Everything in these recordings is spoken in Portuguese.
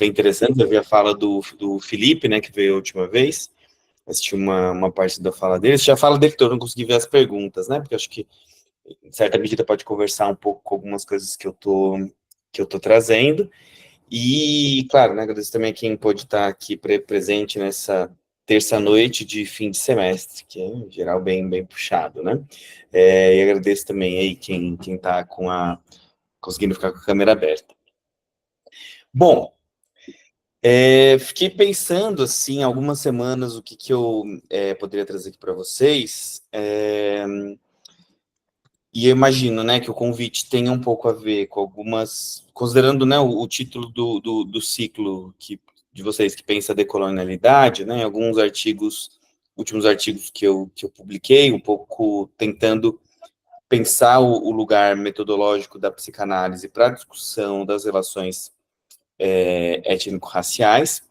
bem interessantes. Eu vi a fala do Felipe, né, que veio a última vez, assisti uma parte da fala dele. Já a fala dele que eu não consegui ver as perguntas, né, porque acho que, em certa medida, pode conversar um pouco com algumas coisas que eu tô trazendo. E, claro, né, agradeço também a quem pôde estar aqui presente nessa terça-noite de fim de semestre, que é, em geral, bem puxado, né? E agradeço também aí quem está conseguindo ficar com a câmera aberta. Bom, fiquei pensando, assim, algumas semanas, o que eu poderia trazer aqui para vocês, e eu imagino, né, que o convite tenha um pouco a ver com algumas, considerando, né, o título do ciclo de vocês que pensa a decolonialidade, né, alguns artigos, últimos artigos que eu publiquei, um pouco tentando pensar o lugar metodológico da psicanálise para a discussão das relações étnico-raciais,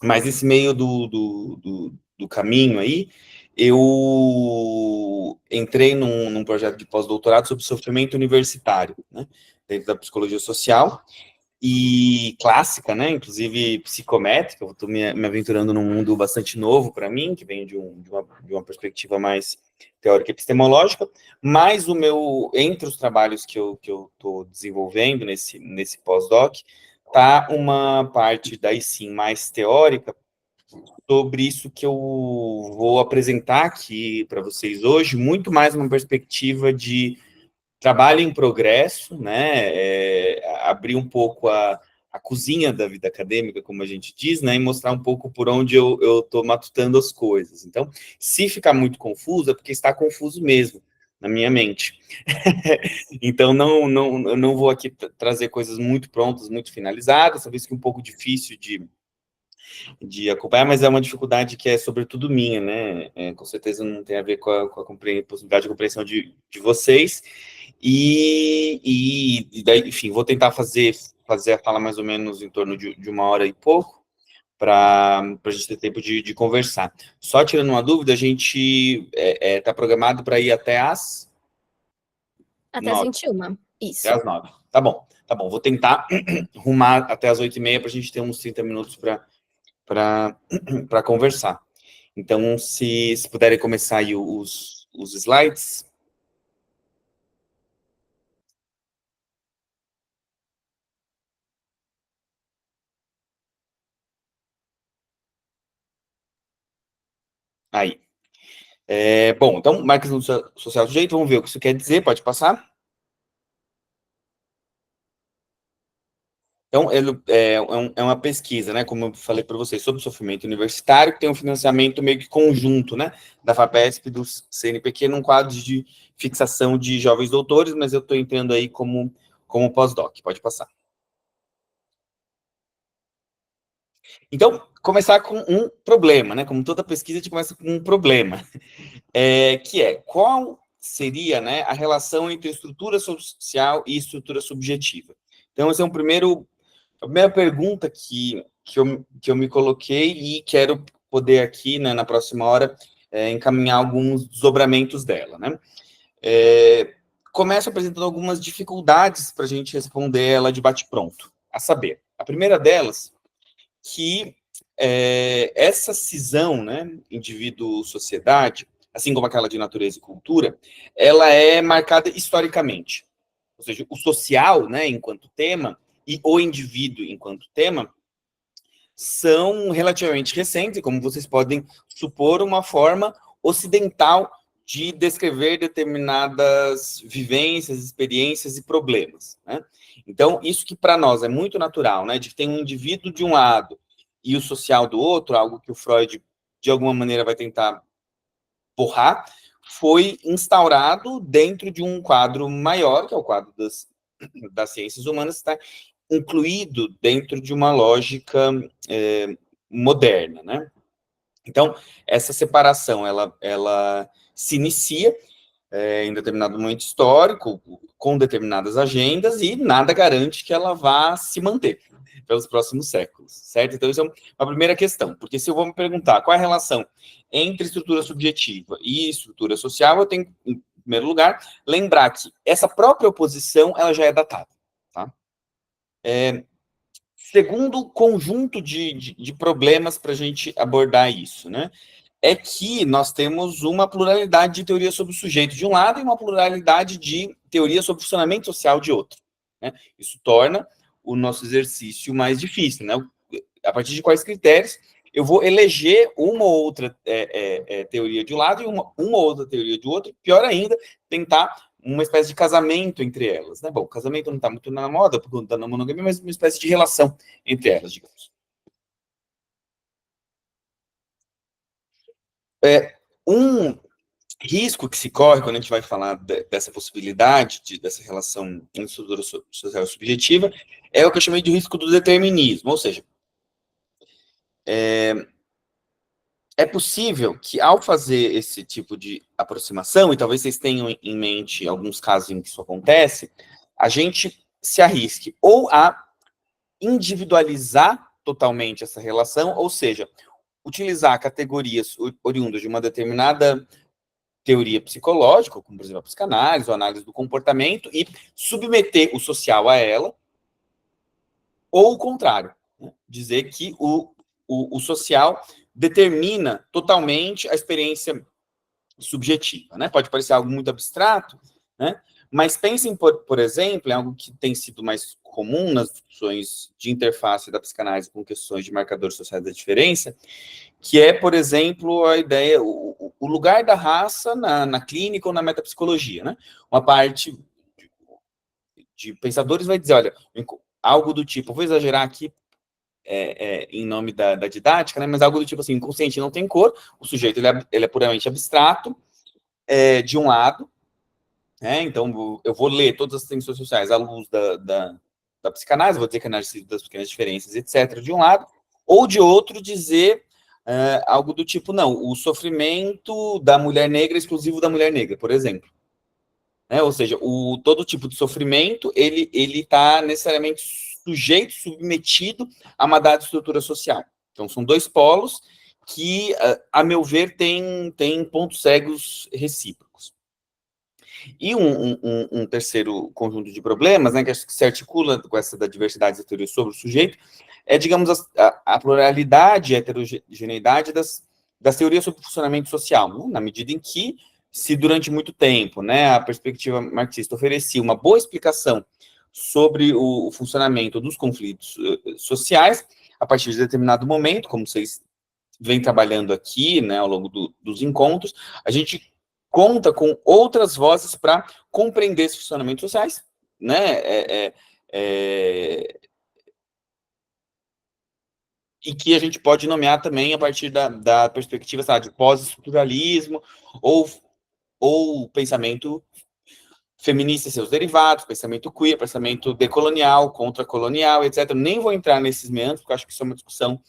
mas nesse meio do caminho aí, eu entrei num projeto de pós-doutorado sobre sofrimento universitário, né, dentro da psicologia social, e clássica, né, inclusive psicométrica. Eu estou me aventurando num mundo bastante novo para mim, que vem de uma perspectiva mais teórica e epistemológica, mas entre os trabalhos que eu estou desenvolvendo nesse pós-doc, tá uma parte, daí sim, mais teórica, sobre isso que eu vou apresentar aqui para vocês hoje, muito mais uma perspectiva de trabalho em progresso, né, abrir um pouco a cozinha da vida acadêmica, como a gente diz, né, e mostrar um pouco por onde eu estou matutando as coisas. Então, se ficar muito confuso, é porque está confuso mesmo, na minha mente. Então, eu não vou aqui trazer coisas muito prontas, muito finalizadas, talvez que um pouco difícil de acompanhar, mas é uma dificuldade que é sobretudo minha, né, com certeza não tem a ver com a possibilidade de compreensão de vocês, e daí, enfim, vou tentar fazer a fala mais ou menos em torno de 1 hora e pouco, para a gente ter tempo de conversar. Só tirando uma dúvida, a gente está programado para ir até às... Até às 21h, isso. Até às 9h. Tá bom. Vou tentar arrumar até às 8h30 para a gente ter uns 30 minutos para conversar. Então, se puderem começar aí os slides. Aí. Bom, então, marcas social do sujeito, vamos ver o que isso quer dizer, pode passar? Então, ele é uma pesquisa, né, como eu falei para vocês, sobre sofrimento universitário, que tem um financiamento meio que conjunto, né, da FAPESP e do CNPq, num quadro de fixação de jovens doutores, mas eu estou entrando aí como pós-doc, pode passar. Então, começar com um problema, né, como toda pesquisa, a gente começa com um problema, que é, qual seria, né, a relação entre estrutura social e estrutura subjetiva? Então, esse é a primeira pergunta que eu me coloquei e quero poder aqui, né, na próxima hora, encaminhar alguns desdobramentos dela, né? Começo apresentando algumas dificuldades para a gente responder ela de bate-pronto. A saber, a primeira delas, que essa cisão, né, indivíduo-sociedade, assim como aquela de natureza e cultura, ela é marcada historicamente. Ou seja, o social, né, enquanto tema, e o indivíduo enquanto tema, são relativamente recentes, como vocês podem supor, uma forma ocidental de descrever determinadas vivências, experiências e problemas, né? Então, isso que para nós é muito natural, né, de que tem um indivíduo de um lado e o social do outro, algo que o Freud, de alguma maneira, vai tentar borrar, foi instaurado dentro de um quadro maior, que é o quadro das ciências humanas, está incluído dentro de uma lógica moderna, né? Então, essa separação, ela se inicia em determinado momento histórico, com determinadas agendas, e nada garante que ela vá se manter pelos próximos séculos, certo? Então, isso é uma primeira questão, porque se eu vou me perguntar qual é a relação entre estrutura subjetiva e estrutura social, eu tenho, em primeiro lugar, lembrar que essa própria oposição, ela já é datada, tá? segundo conjunto de problemas para a gente abordar isso, né? É que nós temos uma pluralidade de teorias sobre o sujeito de um lado e uma pluralidade de teorias sobre o funcionamento social de outro, né? Isso torna o nosso exercício mais difícil, né? A partir de quais critérios eu vou eleger uma ou outra teoria de um lado e uma ou outra teoria de outro, pior ainda, tentar uma espécie de casamento entre elas, né? Bom, o casamento não está muito na moda por conta da monogamia, mas uma espécie de relação entre elas, digamos. Um risco que se corre quando a gente vai falar dessa possibilidade, dessa relação estrutura social subjetiva, é o que eu chamei de risco do determinismo, ou seja, é possível que ao fazer esse tipo de aproximação, e talvez vocês tenham em mente alguns casos em que isso acontece, a gente se arrisque ou a individualizar totalmente essa relação, ou seja, utilizar categorias oriundas de uma determinada teoria psicológica, como, por exemplo, a psicanálise ou a análise do comportamento, e submeter o social a ela, ou o contrário, né? Dizer que o social determina totalmente a experiência subjetiva, né? Pode parecer algo muito abstrato, né? Mas pensem, por exemplo, em algo que tem sido mais comum nas discussões de interface da psicanálise com questões de marcadores sociais da diferença, que é, por exemplo, a ideia, o lugar da raça na clínica ou na metapsicologia, né? Uma parte de pensadores vai dizer, olha, algo do tipo, vou exagerar aqui em nome da didática, né? Mas algo do tipo assim, inconsciente não tem cor, o sujeito ele é puramente abstrato, de um lado, né? Então eu vou ler todas as tensões sociais à luz da psicanálise, vou dizer que é análise das pequenas diferenças, etc., de um lado, ou de outro dizer algo do tipo, não, o sofrimento da mulher negra é exclusivo da mulher negra, por exemplo. Né? Ou seja, todo tipo de sofrimento, ele está necessariamente sujeito, submetido a uma dada estrutura social. Então, são dois polos que, a meu ver, têm pontos cegos recíprocos. E um terceiro conjunto de problemas, né, que se articula com essa da diversidade das teorias sobre o sujeito, é, digamos, a pluralidade e a heterogeneidade das teorias sobre o funcionamento social, né, na medida em que, se durante muito tempo, né, a perspectiva marxista oferecia uma boa explicação sobre o funcionamento dos conflitos sociais, a partir de determinado momento, como vocês vêm trabalhando aqui, né, ao longo dos encontros, a gente conta com outras vozes para compreender esses funcionamentos sociais, né? E que a gente pode nomear também a partir da perspectiva, sabe, de pós-estruturalismo ou pensamento feminista e seus derivados, pensamento queer, pensamento decolonial, contracolonial, etc. Nem vou entrar nesses meandros, porque eu acho que isso é uma discussão,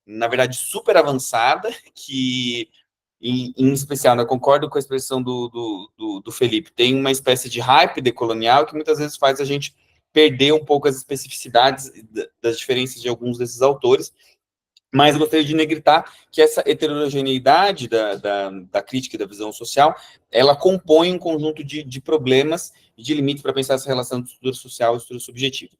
na verdade, super avançada, que, em especial, eu concordo com a expressão do Felipe, tem uma espécie de hype decolonial que muitas vezes faz a gente perder um pouco as especificidades das diferenças de alguns desses autores, mas gostaria de negritar que essa heterogeneidade da crítica e da visão social, ela compõe um conjunto de problemas e de limites para pensar essa relação de estrutura social e estrutura subjetiva.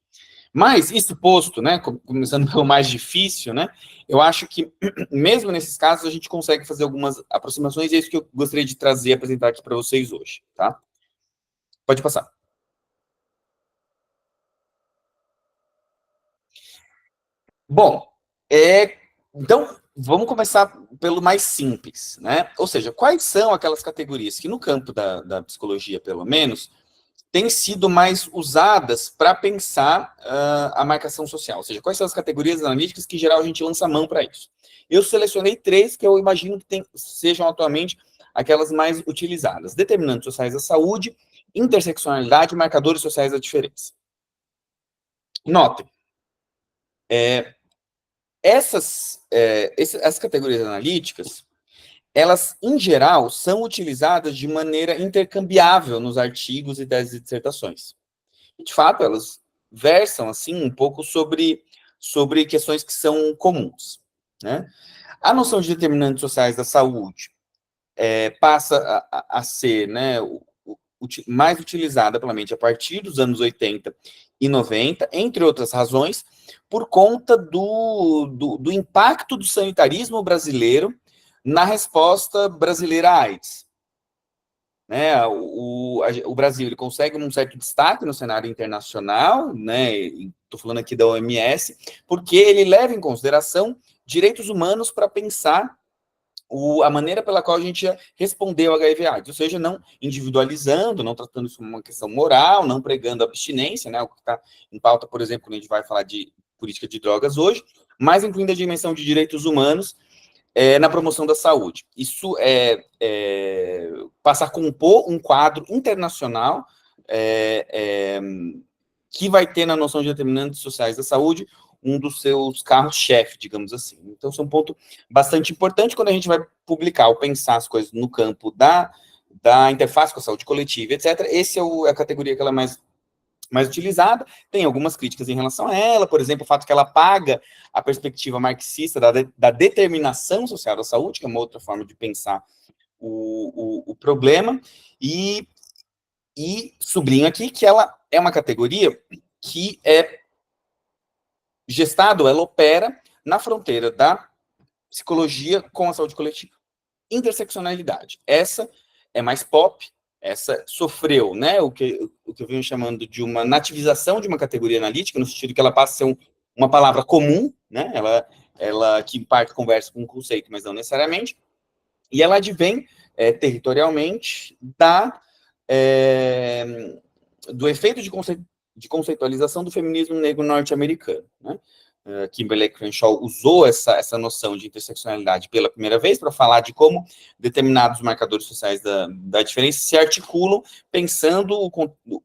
Mas, isso posto, né, começando pelo mais difícil, né, eu acho que, mesmo nesses casos, a gente consegue fazer algumas aproximações, e é isso que eu gostaria de trazer e apresentar aqui para vocês hoje, tá? Pode passar. Bom, então, vamos começar pelo mais simples, né? Ou seja, quais são aquelas categorias que, no campo da psicologia, pelo menos, têm sido mais usadas para pensar a marcação social? Ou seja, quais são as categorias analíticas que, em geral, a gente lança a mão para isso? Eu selecionei 3 que eu imagino que sejam atualmente aquelas mais utilizadas: determinantes sociais da saúde, interseccionalidade e marcadores sociais da diferença. Notem, essas categorias analíticas, elas, em geral, são utilizadas de maneira intercambiável nos artigos e das dissertações. E, de fato, elas versam, assim, um pouco sobre questões que são comuns, né? A noção de determinantes sociais da saúde passa a ser, né, mais utilizada pela mente a partir dos anos 80 e 90, entre outras razões, por conta do impacto do sanitarismo brasileiro na resposta brasileira à AIDS. Né, o Brasil ele consegue um certo destaque no cenário internacional, né? Estou falando aqui da OMS, porque ele leva em consideração direitos humanos para pensar a maneira pela qual a gente respondeu ao HIV/AIDS, ou seja, não individualizando, não tratando isso como uma questão moral, não pregando abstinência, né? O que está em pauta, por exemplo, quando a gente vai falar de política de drogas hoje, mas incluindo a dimensão de direitos humanos na promoção da saúde. Isso passa a compor um quadro internacional que vai ter na noção de determinantes sociais da saúde um dos seus carros-chefe, digamos assim. Então, isso é um ponto bastante importante quando a gente vai publicar ou pensar as coisas no campo da interface com a saúde coletiva, etc. Essa é a categoria que ela é mais utilizada. Tem algumas críticas em relação a ela, por exemplo, o fato que ela apaga a perspectiva marxista da determinação social da saúde, que é uma outra forma de pensar o problema, e sublinho aqui que ela é uma categoria que é gestado, ela opera na fronteira da psicologia com a saúde coletiva. Interseccionalidade. Essa é mais pop, essa sofreu, né, o que eu venho chamando de uma nativização de uma categoria analítica, no sentido que ela passa a ser uma palavra comum, né, ela que em parte conversa com um conceito, mas não necessariamente, e ela advém territorialmente do efeito de conceitualização do feminismo negro norte-americano, né? Kimberlé Crenshaw usou essa noção de interseccionalidade pela primeira vez para falar de como determinados marcadores sociais da diferença se articulam pensando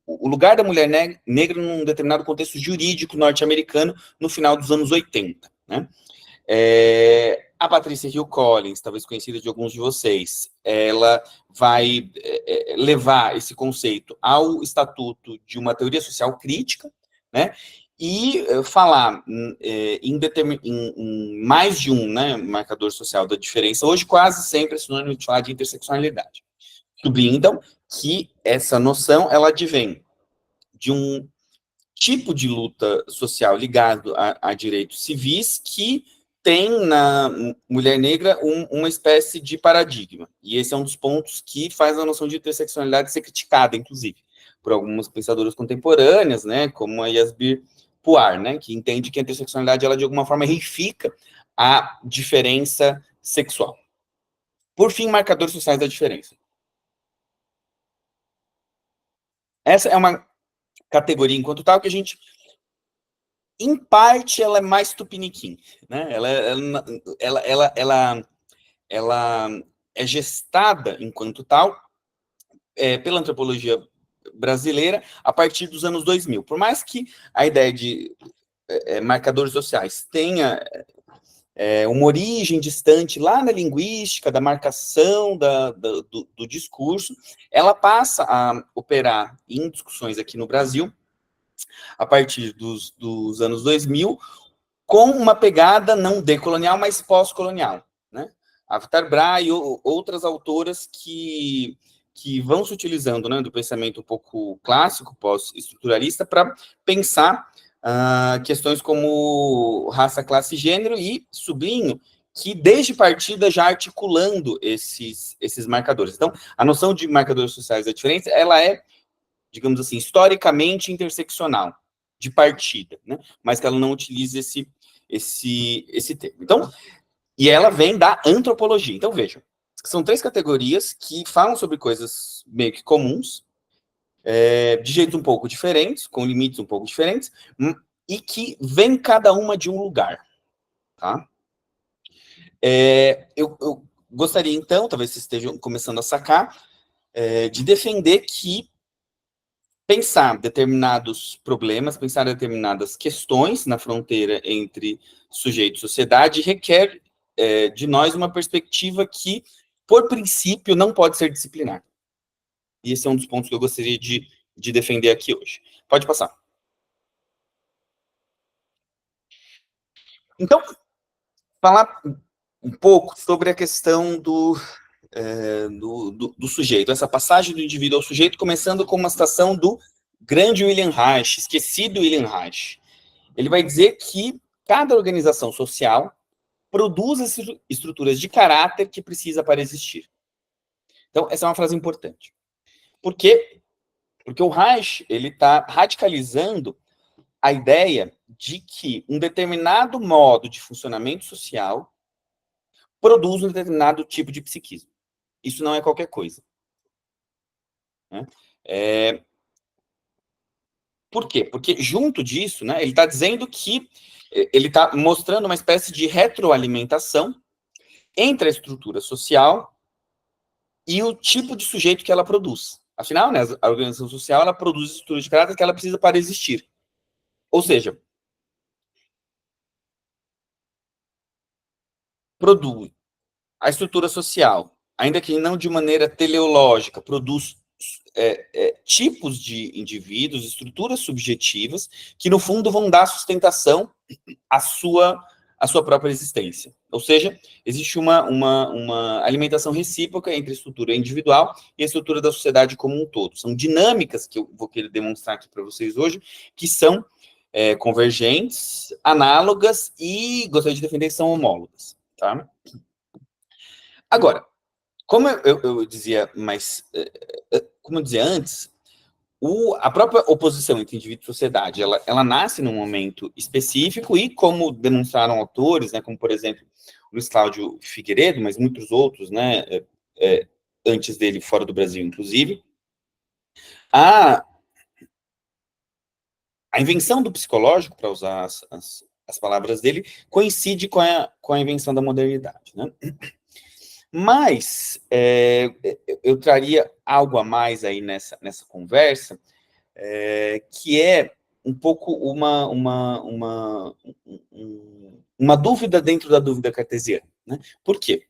o lugar da mulher negra num determinado contexto jurídico norte-americano no final dos anos 80, né? A Patrícia Hill Collins, talvez conhecida de alguns de vocês, ela vai levar esse conceito ao estatuto de uma teoria social crítica, né? E falar em mais de um, né, marcador social da diferença, hoje quase sempre é sinônimo de falar de interseccionalidade. Sublinho, então, que essa noção, ela advém de um tipo de luta social ligado a direitos civis que tem na mulher negra uma espécie de paradigma. E esse é um dos pontos que faz a noção de interseccionalidade ser criticada, inclusive, por algumas pensadoras contemporâneas, né, como a Yasbir Puar, né, que entende que a interseccionalidade, ela de alguma forma reifica a diferença sexual. Por fim, marcadores sociais da diferença. Essa é uma categoria, enquanto tal, que a gente, em parte, ela é mais tupiniquim, né? Ela é gestada, enquanto tal, pela antropologia brasileira a partir dos anos 2000. Por mais que a ideia de marcadores sociais tenha uma origem distante lá na linguística, da marcação do discurso, ela passa a operar em discussões aqui no Brasil, a partir dos anos 2000, com uma pegada não decolonial, mas pós-colonial, né? A Vitar Bra e outras autoras que vão se utilizando, né, do pensamento um pouco clássico, pós-estruturalista, para pensar questões como raça, classe e gênero, e sublinho que desde partida já articulando esses marcadores. Então, a noção de marcadores sociais da diferença, ela é, digamos assim, historicamente interseccional, de partida, né? Mas que ela não utiliza esse termo. Então, e ela vem da antropologia. Então, vejam, são 3 categorias que falam sobre coisas meio que comuns, de jeitos um pouco diferentes, com limites um pouco diferentes, e que vem cada uma de um lugar, tá? Eu gostaria, então, talvez vocês estejam começando a sacar, de defender que pensar determinados problemas, pensar determinadas questões na fronteira entre sujeito e sociedade requer de nós uma perspectiva que, por princípio, não pode ser disciplinar. E esse é um dos pontos que eu gostaria de defender aqui hoje. Pode passar. Então, falar um pouco sobre a questão do sujeito, essa passagem do indivíduo ao sujeito, começando com uma citação do grande William Reich, esquecido William Reich. Ele vai dizer que cada organização social produz as estruturas de caráter que precisa para existir. Então, essa é uma frase importante. Por quê? Porque o Reich, ele está radicalizando a ideia de que um determinado modo de funcionamento social produz um determinado tipo de psiquismo. Isso não é qualquer coisa. Né? Por quê? Porque junto disso, né, ele está dizendo que ele está mostrando uma espécie de retroalimentação entre a estrutura social e o tipo de sujeito que ela produz. Afinal, né, a organização social ela produz estruturas de caráter que ela precisa para existir. Ou seja, produz a estrutura social, ainda que não de maneira teleológica, produz tipos de indivíduos, estruturas subjetivas, que no fundo vão dar sustentação à sua própria existência. Ou seja, existe uma alimentação recíproca entre a estrutura individual e a estrutura da sociedade como um todo. São dinâmicas que eu vou querer demonstrar aqui para vocês hoje, que são convergentes, análogas e, gostaria de defender, são homólogas. Tá? Agora, como eu dizia, como eu dizia antes, a própria oposição entre indivíduo e sociedade, ela nasce num momento específico e, como demonstraram autores, né, como, por exemplo, Luiz Cláudio Figueiredo, mas muitos outros, né, antes dele, fora do Brasil, inclusive, a invenção do psicológico, para usar as palavras dele, coincide com a invenção da modernidade, né? Mas eu traria algo a mais aí nessa conversa, que é um pouco uma dúvida dentro da dúvida cartesiana. Né? Por quê?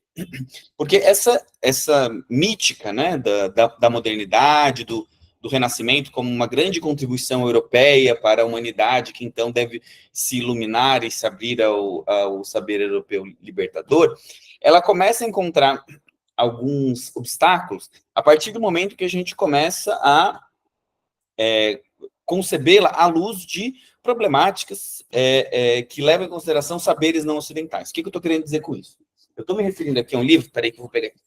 Porque essa mítica, né, da modernidade, do Renascimento, como uma grande contribuição europeia para a humanidade, que então deve se iluminar e se abrir ao saber europeu libertador, ela começa a encontrar alguns obstáculos a partir do momento que a gente começa a concebê-la à luz de problemáticas que levam em consideração saberes não ocidentais. O que eu estou querendo dizer com isso? Eu estou me referindo aqui a um livro, peraí que eu vou pegar aqui.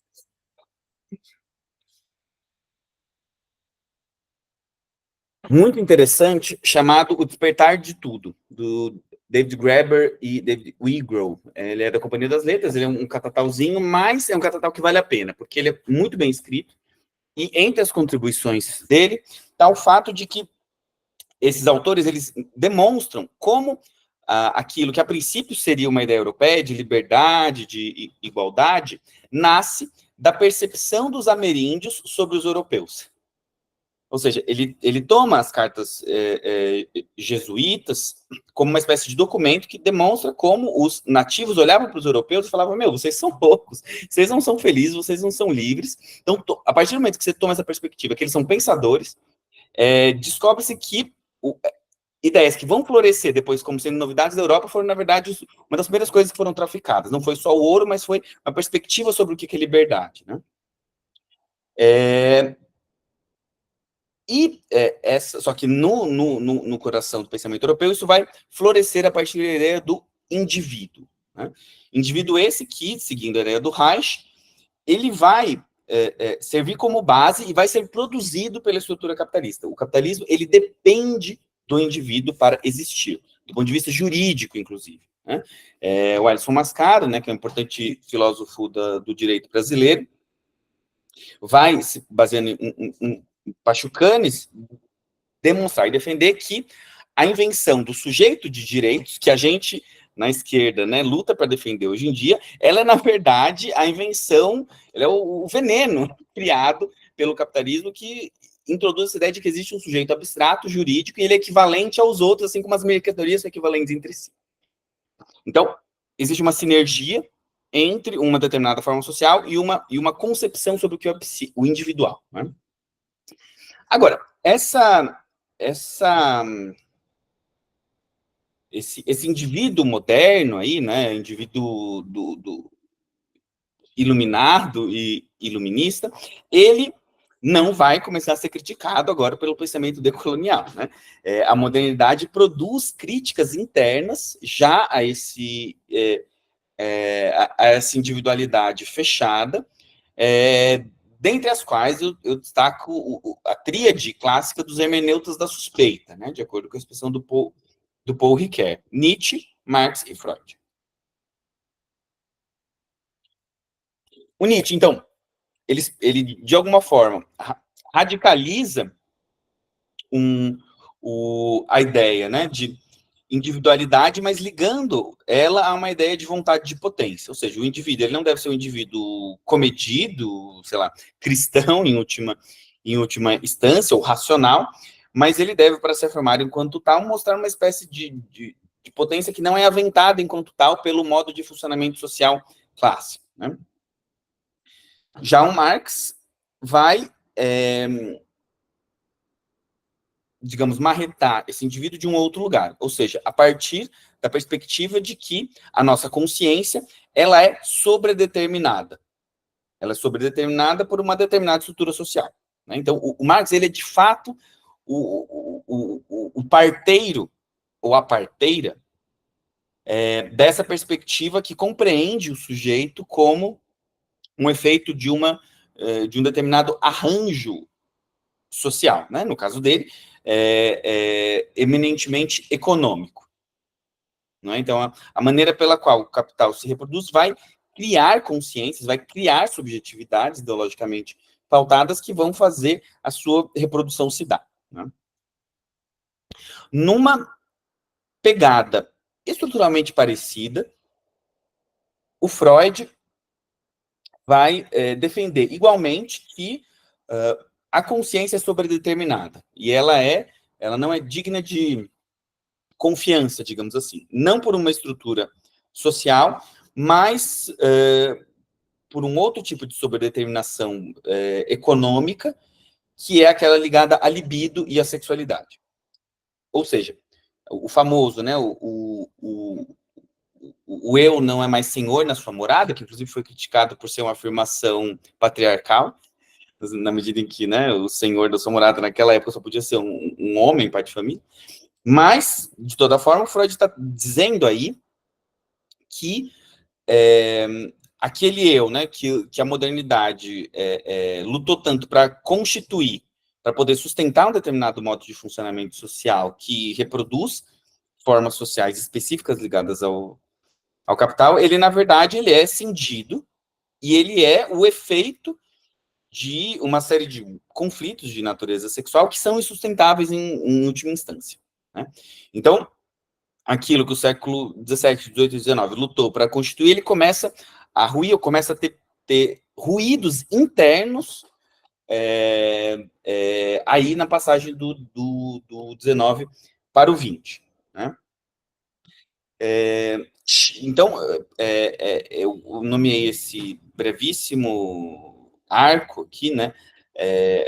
Muito interessante, chamado O Despertar de Tudo, do David Graeber e David Weigel. Ele é da Companhia das Letras, ele é um catatauzinho, mas é um catatal que vale a pena, porque ele é muito bem escrito, e entre as contribuições dele está o fato de que esses autores, eles demonstram como aquilo que a princípio seria uma ideia europeia de liberdade, de igualdade, nasce da percepção dos ameríndios sobre os europeus. Ou seja, ele toma as cartas jesuítas como uma espécie de documento que demonstra como os nativos olhavam para os europeus e falavam, meu, vocês são loucos, vocês não são felizes, vocês não são livres. Então, a partir do momento que você toma essa perspectiva, que eles são pensadores, descobre-se que ideias que vão florescer depois como sendo novidades da Europa foram, na verdade, uma das primeiras coisas que foram traficadas. Não foi só o ouro, mas foi uma perspectiva sobre o que é liberdade. Né? Só que no coração do pensamento europeu, isso vai florescer a partir da ideia do indivíduo. Né? Indivíduo esse que, seguindo a ideia do Reich, ele vai servir como base e vai ser produzido pela estrutura capitalista. O capitalismo, ele depende do indivíduo para existir, do ponto de vista jurídico, inclusive. Né? O Alisson Mascaro, né, que é um importante filósofo do direito brasileiro, vai, se baseando em Pachucanes, demonstrar e defender que a invenção do sujeito de direitos, que a gente, na esquerda, né, luta para defender hoje em dia, ela é, na verdade, a invenção, ela é o veneno criado pelo capitalismo que introduz essa ideia de que existe um sujeito abstrato, jurídico, e ele é equivalente aos outros, assim como as mercadorias são equivalentes entre si. Então, existe uma sinergia entre uma determinada forma social e uma concepção sobre o que é o individual. Né? Agora, esse indivíduo moderno aí, né, indivíduo iluminado e iluminista, ele não vai começar a ser criticado agora pelo pensamento decolonial, né? A modernidade produz críticas internas já a essa individualidade fechada, dentre as quais eu destaco a tríade clássica dos hermeneutas da suspeita, né? De acordo com a expressão do Paul Ricoeur: Nietzsche, Marx e Freud. O Nietzsche, então, ele de alguma forma radicaliza a ideia, né, de individualidade, mas ligando ela a uma ideia de vontade de potência. Ou seja, o indivíduo ele não deve ser um indivíduo comedido, sei lá, cristão em última instância, ou racional, mas ele deve, para se afirmar enquanto tal, mostrar uma espécie de potência que não é aventada enquanto tal pelo modo de funcionamento social clássico, né? Já o Marx vai, digamos, marretar esse indivíduo de um outro lugar, ou seja, a partir da perspectiva de que a nossa consciência ela é sobredeterminada. Ela é sobredeterminada por uma determinada estrutura social, né? Então, o Marx, ele é, de fato, o parteiro, ou a parteira, dessa perspectiva que compreende o sujeito como um efeito de um determinado arranjo social, né? No caso dele, eminentemente econômico. Não é? Então, a maneira pela qual o capital se reproduz vai criar consciências, vai criar subjetividades ideologicamente pautadas que vão fazer a sua reprodução se dar. Né? Numa pegada estruturalmente parecida, o Freud vai defender igualmente que a consciência é sobredeterminada e ela não é digna de confiança, digamos assim, não por uma estrutura social, mas por um outro tipo de sobredeterminação econômica, que é aquela ligada à libido e à sexualidade. Ou seja, o famoso, né, o eu não é mais senhor na sua morada, que inclusive foi criticado por ser uma afirmação patriarcal, na medida em que, né, o senhor da sua morada naquela época só podia ser um homem, pai de família. Mas, de toda forma, o Freud está dizendo aí que aquele eu, né, que a modernidade lutou tanto para constituir, para poder sustentar um determinado modo de funcionamento social que reproduz formas sociais específicas ligadas ao capital, ele, na verdade, ele é cindido e ele é o efeito de uma série de conflitos de natureza sexual que são insustentáveis em última instância. Né? Então, aquilo que o século XVII, XVIII e XIX lutou para constituir, ele começa a ruir, ou começa a ter ruídos internos aí na passagem do XIX para o XX. Né? Então, eu nomeei esse brevíssimo arco aqui, né?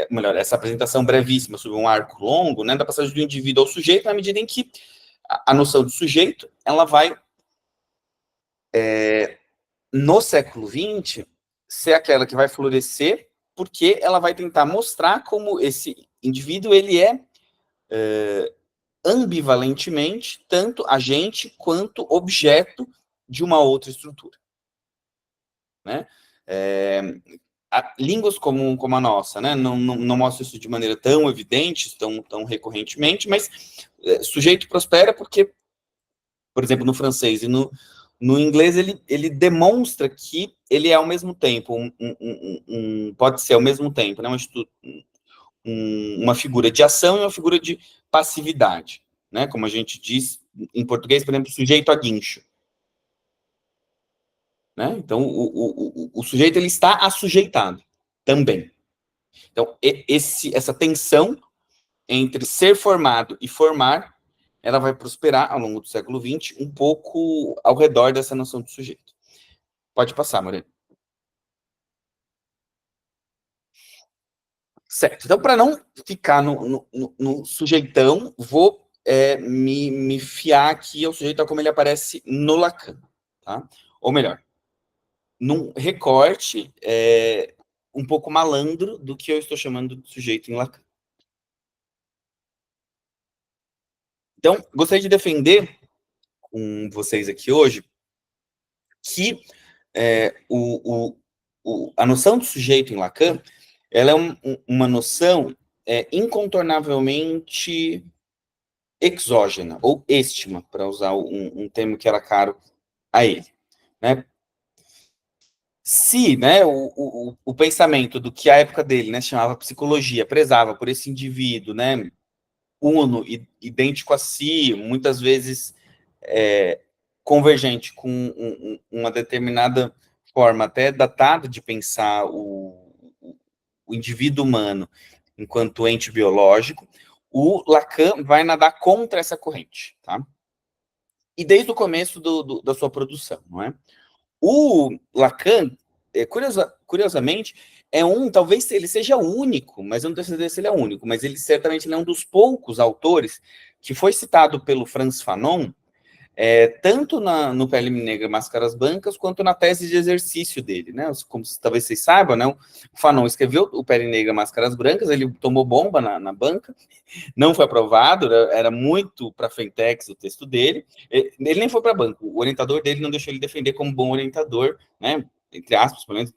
Melhor, essa apresentação brevíssima sobre um arco longo, né? Da passagem do indivíduo ao sujeito, na medida em que a noção de sujeito, ela vai, no século XX, ser aquela que vai florescer, porque ela vai tentar mostrar como esse indivíduo, ele é ambivalentemente, tanto agente quanto objeto de uma outra estrutura. Né? Línguas como a nossa, né, não mostra isso de maneira tão evidente, tão recorrentemente, mas sujeito prospera porque, por exemplo, no francês e no inglês, ele demonstra que ele é ao mesmo tempo, pode ser ao mesmo tempo, né, uma figura de ação e uma figura de passividade, né, como a gente diz em português, por exemplo, sujeito a guincho. Né? Então, o sujeito ele está assujeitado também. Então, essa tensão entre ser formado e formar, ela vai prosperar ao longo do século XX um pouco ao redor dessa noção de sujeito. Pode passar, Moreno. Certo. Então, para não ficar no sujeitão, vou me fiar aqui ao sujeito como ele aparece no Lacan. Tá? Ou melhor, num recorte um pouco malandro do que eu estou chamando de sujeito em Lacan. Então, gostaria de defender com vocês aqui hoje que a noção do sujeito em Lacan, ela é uma noção incontornavelmente exógena, ou êxtima, para usar um termo que era caro a ele, né? Se, né, o pensamento do que a época dele, né, chamava psicologia, prezava por esse indivíduo, né, uno, idêntico a si, muitas vezes convergente com uma determinada forma até datada de pensar o indivíduo humano enquanto ente biológico, o Lacan vai nadar contra essa corrente, tá? E desde o começo da sua produção, não é? O Lacan, curiosamente, talvez ele seja o único, mas eu não tenho certeza se ele é o único, mas ele certamente é um dos poucos autores que foi citado pelo Frantz Fanon, tanto no Pele Negra, Máscaras Brancas, quanto na tese de exercício dele, né? Como talvez vocês saibam, né? O Fanon escreveu o Pele Negra, Máscaras Brancas, ele tomou bomba na banca, não foi aprovado, era muito para Frentex o texto dele, ele nem foi para banco, o orientador dele não deixou ele defender como bom orientador, né? Entre aspas, pelo menos,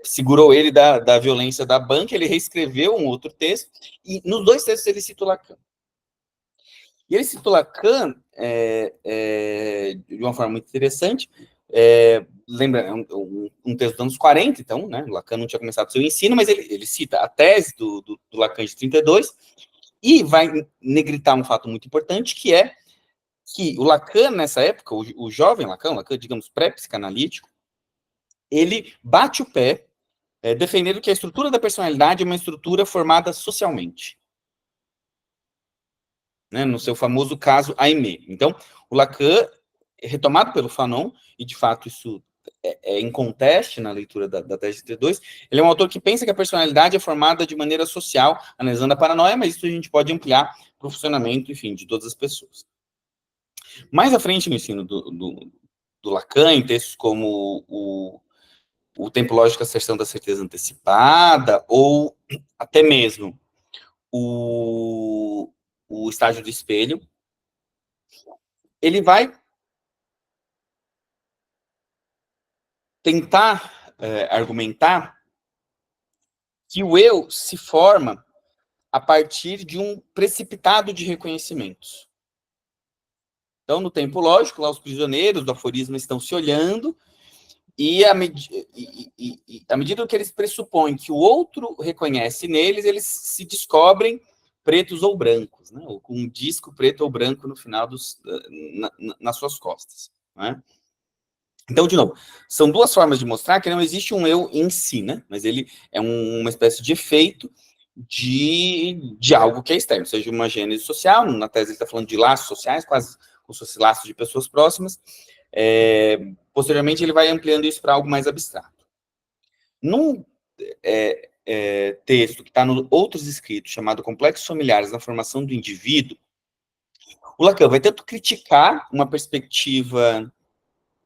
segurou ele da violência da banca, ele reescreveu um outro texto, e nos dois textos ele cita o Lacan. E ele citou Lacan de uma forma muito interessante. Lembra, um texto dos anos 40, então, né? Lacan não tinha começado seu ensino, mas ele cita a tese do Lacan de 32 e vai negritar um fato muito importante, que é que o Lacan, nessa época, o jovem Lacan, digamos, pré-psicanalítico, ele bate o pé defendendo que a estrutura da personalidade é uma estrutura formada socialmente. Né, no seu famoso caso Aimé. Então, o Lacan, retomado pelo Fanon, e de fato isso em conteste na leitura da tese de T2, ele é um autor que pensa que a personalidade é formada de maneira social, analisando a paranoia, mas isso a gente pode ampliar para o funcionamento, enfim, de todas as pessoas. Mais à frente no ensino do Lacan, em textos como o Tempo Lógico, a Asserção da Certeza Antecipada, ou até mesmo o Estágio do Espelho, ele vai tentar argumentar que o eu se forma a partir de um precipitado de reconhecimentos. Então, no tempo lógico, lá os prisioneiros do aforismo estão se olhando e à medida que eles pressupõem que o outro reconhece neles, eles se descobrem pretos ou brancos, né? Ou com um disco preto ou branco no final nas suas costas, né? Então, de novo, são duas formas de mostrar que não existe um eu em si, né? Mas ele é uma espécie de efeito de algo que é externo, seja uma gênese social, na tese ele está falando de laços sociais, quase como se fosse laços de pessoas próximas. Posteriormente, ele vai ampliando isso para algo mais abstrato. Num texto que está nos outros escritos, chamado Complexos Familiares na Formação do Indivíduo, o Lacan vai tanto criticar uma perspectiva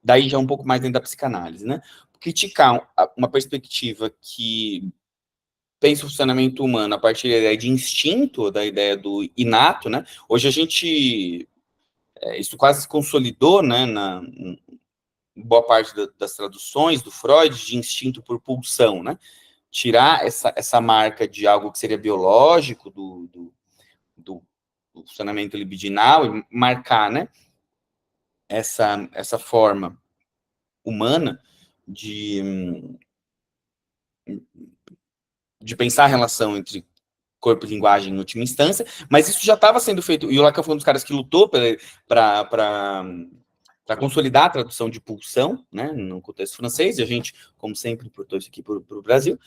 daí já um pouco mais dentro da psicanálise, né? Criticar uma perspectiva que pensa o funcionamento humano a partir da ideia de instinto, da ideia do inato, né? Hoje a gente, isso quase se consolidou, né, em boa parte das traduções do Freud, de instinto por pulsão, né? Tirar essa marca de algo que seria biológico, do funcionamento libidinal, e marcar, né, essa forma humana de pensar a relação entre corpo e linguagem em última instância, mas isso já estava sendo feito, e o Lacan foi um dos caras que lutou para consolidar a tradução de pulsão, né, no contexto francês, e a gente, como sempre, importou isso aqui para o Brasil.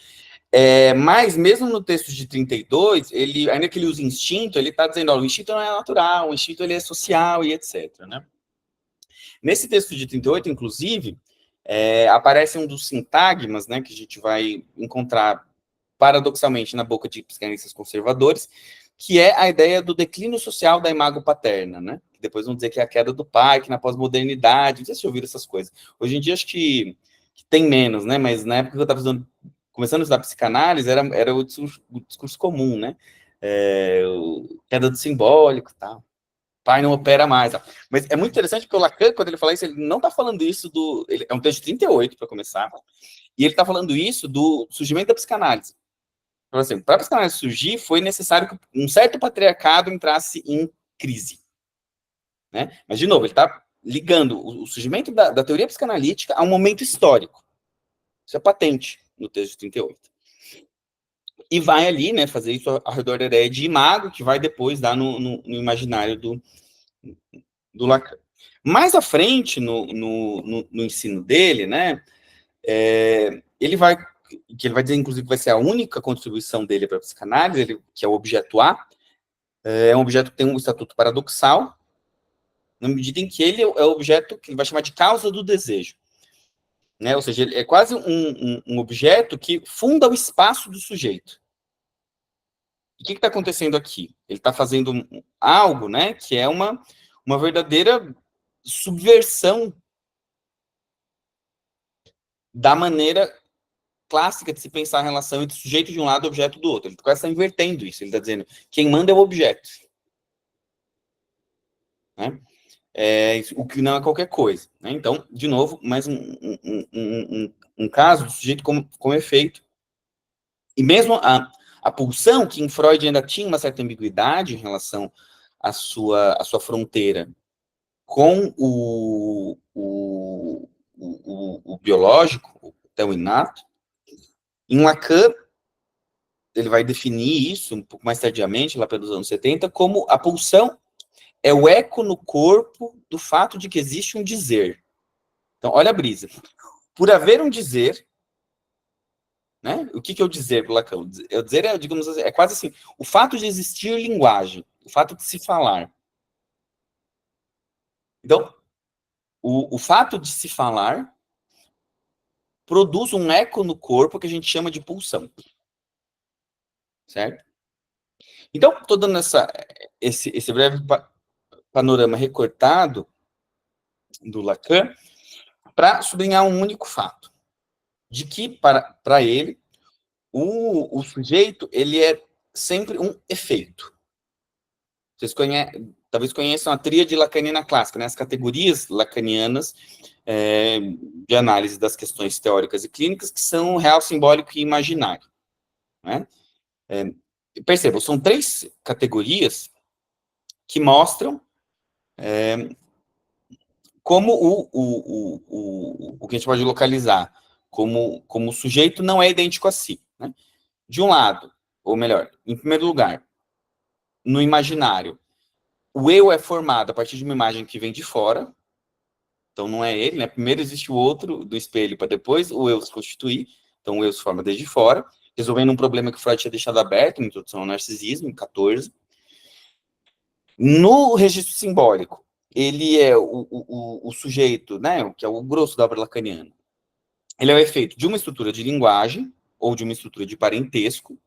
Mas, mesmo no texto de 32, ele, ainda que ele use instinto, ele está dizendo, o instinto não é natural, o instinto ele é social e etc. Né? Nesse texto de 38, inclusive, aparece um dos sintagmas, né, que a gente vai encontrar paradoxalmente na boca de psicanalistas conservadores, que é a ideia do declínio social da imago paterna, né? Depois vão dizer que é a queda do pai, que na pós-modernidade, não sei se ouviram essas coisas. Hoje em dia, acho que que tem menos, né? Mas na época que eu estava começando a estudar psicanálise, era o discurso comum, né? Queda do simbólico e tal. Pai não opera mais. Tal. Mas é muito interessante porque o Lacan, quando ele fala isso, ele não está falando isso do... é um texto de 38, para começar. E ele está falando isso do surgimento da psicanálise. Então, assim, para a psicanálise surgir, foi necessário que um certo patriarcado entrasse em crise. Né? Mas, de novo, ele está ligando o surgimento da teoria psicanalítica a um momento histórico. Isso é patente no texto de 38. E vai ali, né, fazer isso ao redor da ideia de imago, que vai depois dar no imaginário do Lacan. Mais à frente, no ensino dele, né, ele vai dizer, inclusive, que vai ser a única contribuição dele para a psicanálise, que é o objeto A, é um objeto que tem um estatuto paradoxal, na medida em que ele é o objeto que ele vai chamar de causa do desejo. Né? Ou seja, ele é quase um objeto que funda o espaço do sujeito. O que está acontecendo aqui? Ele está fazendo algo, né, que é uma verdadeira subversão da maneira clássica de se pensar a relação entre o sujeito de um lado e o objeto do outro. Ele está invertendo isso. Ele está dizendo quem manda é o objeto. Né? O que não é qualquer coisa. Né? Então, de novo, mais um caso do sujeito como efeito. E mesmo a pulsão, que em Freud ainda tinha uma certa ambiguidade em relação à sua fronteira com o biológico, até o inato, em Lacan, ele vai definir isso um pouco mais tardiamente, lá pelos anos 70, como a pulsão é o eco no corpo do fato de que existe um dizer. Então, olha a brisa. Por haver um dizer, né? O que é o dizer para Lacan? O dizer digamos assim, é quase assim, o fato de existir linguagem, o fato de se falar. Então, o fato de se falar produz um eco no corpo que a gente chama de pulsão. Certo? Então, estou dando esse breve panorama recortado do Lacan para sublinhar um único fato, de que, para ele, o sujeito ele é sempre um efeito. Vocês talvez conheçam a tríade lacaniana clássica, né? As categorias lacanianas de análise das questões teóricas e clínicas, que são real, simbólico e imaginário. Né? Percebam, são 3 categorias que mostram como o que a gente pode localizar como o sujeito não é idêntico a si. Né? De um lado, ou melhor, em primeiro lugar, no imaginário, o eu é formado a partir de uma imagem que vem de fora, então não é ele, né? Primeiro existe o outro do espelho para depois o eu se constituir, então o eu se forma desde fora, resolvendo um problema que o Freud tinha deixado aberto na Introdução ao Narcisismo, em 14. No registro simbólico, ele é o sujeito, né, que é o grosso da obra lacaniana. Ele é o efeito de uma estrutura de linguagem ou de uma estrutura de parentesco,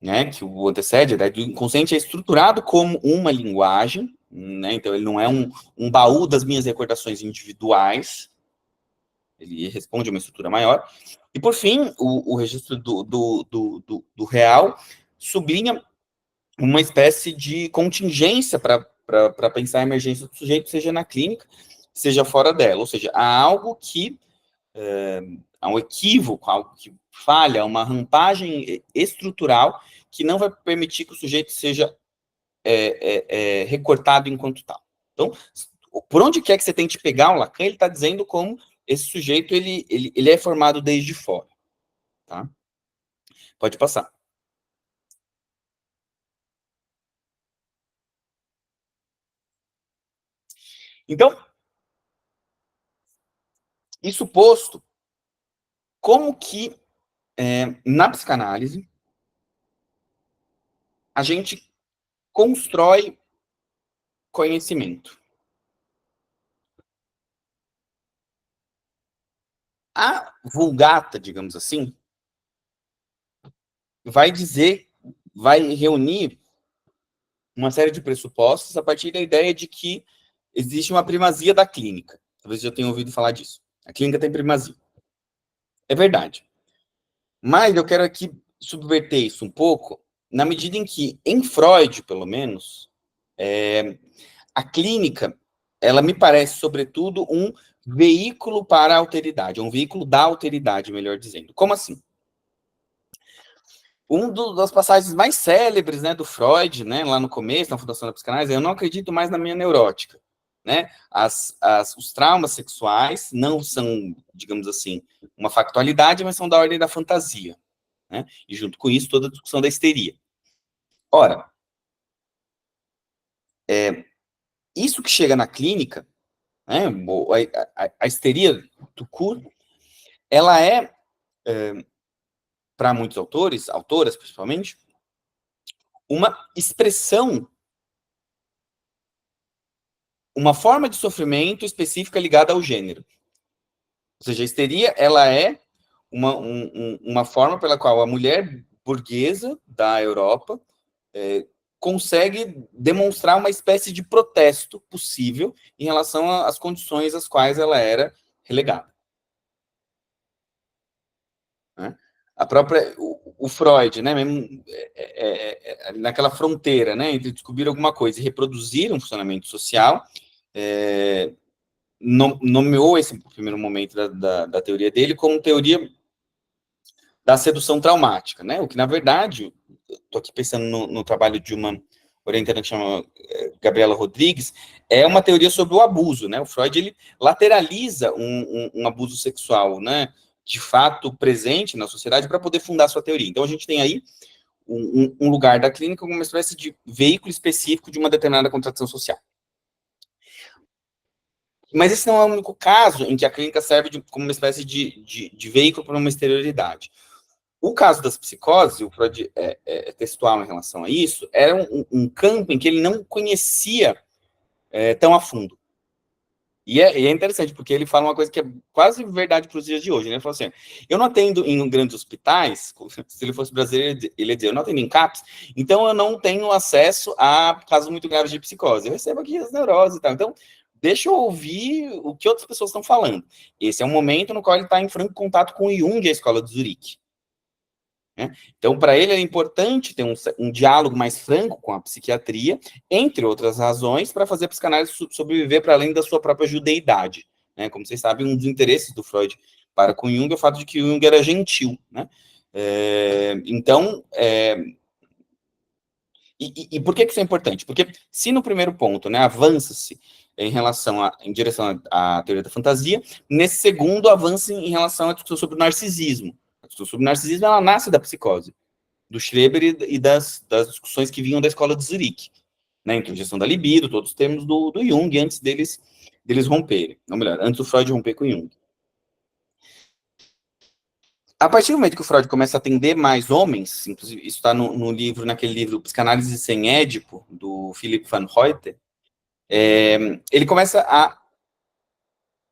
né, que o antecede, a ideia do inconsciente é estruturado como uma linguagem, né, então ele não é um baú das minhas recordações individuais, ele responde a uma estrutura maior. E, por fim, o registro do real sublinha uma espécie de contingência para pensar a emergência do sujeito, seja na clínica, seja fora dela. Ou seja, há algo que... há um equívoco, algo que falha, uma rampagem estrutural que não vai permitir que o sujeito seja recortado enquanto tal. Então, por onde quer que você tente pegar o Lacan, ele está dizendo como esse sujeito ele é formado desde fora. Tá? Pode passar. Então, isso posto, como que na psicanálise a gente constrói conhecimento? A Vulgata, digamos assim, vai reunir uma série de pressupostos a partir da ideia de que existe uma primazia da clínica. Talvez já tenham ouvido falar disso. A clínica tem primazia. É verdade. Mas eu quero aqui subverter isso um pouco, na medida em que, em Freud, pelo menos, a clínica, ela me parece, sobretudo, um veículo para a alteridade, um veículo da alteridade, melhor dizendo. Como assim? Das passagens mais célebres, né, do Freud, né, lá no começo, na Fundação da Psicanálise, eu não acredito mais na minha neurótica, né? Os traumas sexuais não são, digamos assim, uma factualidade, mas são da ordem da fantasia, né? E junto com isso, toda a discussão da histeria. Ora, isso que chega na clínica, né, a histeria do curso, ela para muitos autores, autoras principalmente, uma expressão, uma forma de sofrimento específica ligada ao gênero. Ou seja, a histeria, ela é uma forma pela qual a mulher burguesa da Europa consegue demonstrar uma espécie de protesto possível em relação às condições às quais ela era relegada. Né? A própria, o Freud, né, mesmo, naquela fronteira, né, entre descobrir alguma coisa e reproduzir um funcionamento social, nomeou esse primeiro momento da teoria dele como teoria da sedução traumática, né? O que, na verdade, estou aqui pensando no trabalho de uma orientadora que chama Gabriela Rodrigues, é uma teoria sobre o abuso, né? O Freud, ele lateraliza um abuso sexual, né? De fato presente na sociedade para poder fundar sua teoria. Então, a gente tem aí um lugar da clínica como uma espécie de veículo específico de uma determinada contradição social. Mas esse não é o único caso em que a clínica serve como uma espécie de veículo para uma exterioridade. O caso das psicoses, o Freud é textual em relação a isso, era um campo em que ele não conhecia tão a fundo. E é interessante, porque ele fala uma coisa que é quase verdade para os dias de hoje, né? Ele falou assim, eu não atendo em grandes hospitais, se ele fosse brasileiro, ele ia dizer, eu não atendo em CAPS, então eu não tenho acesso a casos muito graves de psicose. Eu recebo aqui as neuroses e tal. Então, deixa eu ouvir o que outras pessoas estão falando. Esse é um momento no qual ele está em franco contato com o Jung, a escola de Zurique. Né? Então, para ele, é importante ter um diálogo mais franco com a psiquiatria, entre outras razões, para fazer a psicanálise sobreviver para além da sua própria judeidade. Né? Como vocês sabem, um dos interesses do Freud para com Jung é o fato de que Jung era gentil. Né? Então, e por que isso é importante? Porque se no primeiro ponto, né, avança-se em direção à teoria da fantasia, nesse segundo avança em relação à discussão sobre o narcisismo. A discussão sobre o narcisismo, ela nasce da psicose, do Schreber e das discussões que vinham da escola de Zurique, né, introjeção da libido, todos os termos do Jung, antes deles romperem. Ou melhor, antes do Freud romper com Jung. A partir do momento que o Freud começa a atender mais homens, inclusive isso está naquele livro Psicanálise Sem Édipo, do Philipp van Reuter, ele começa a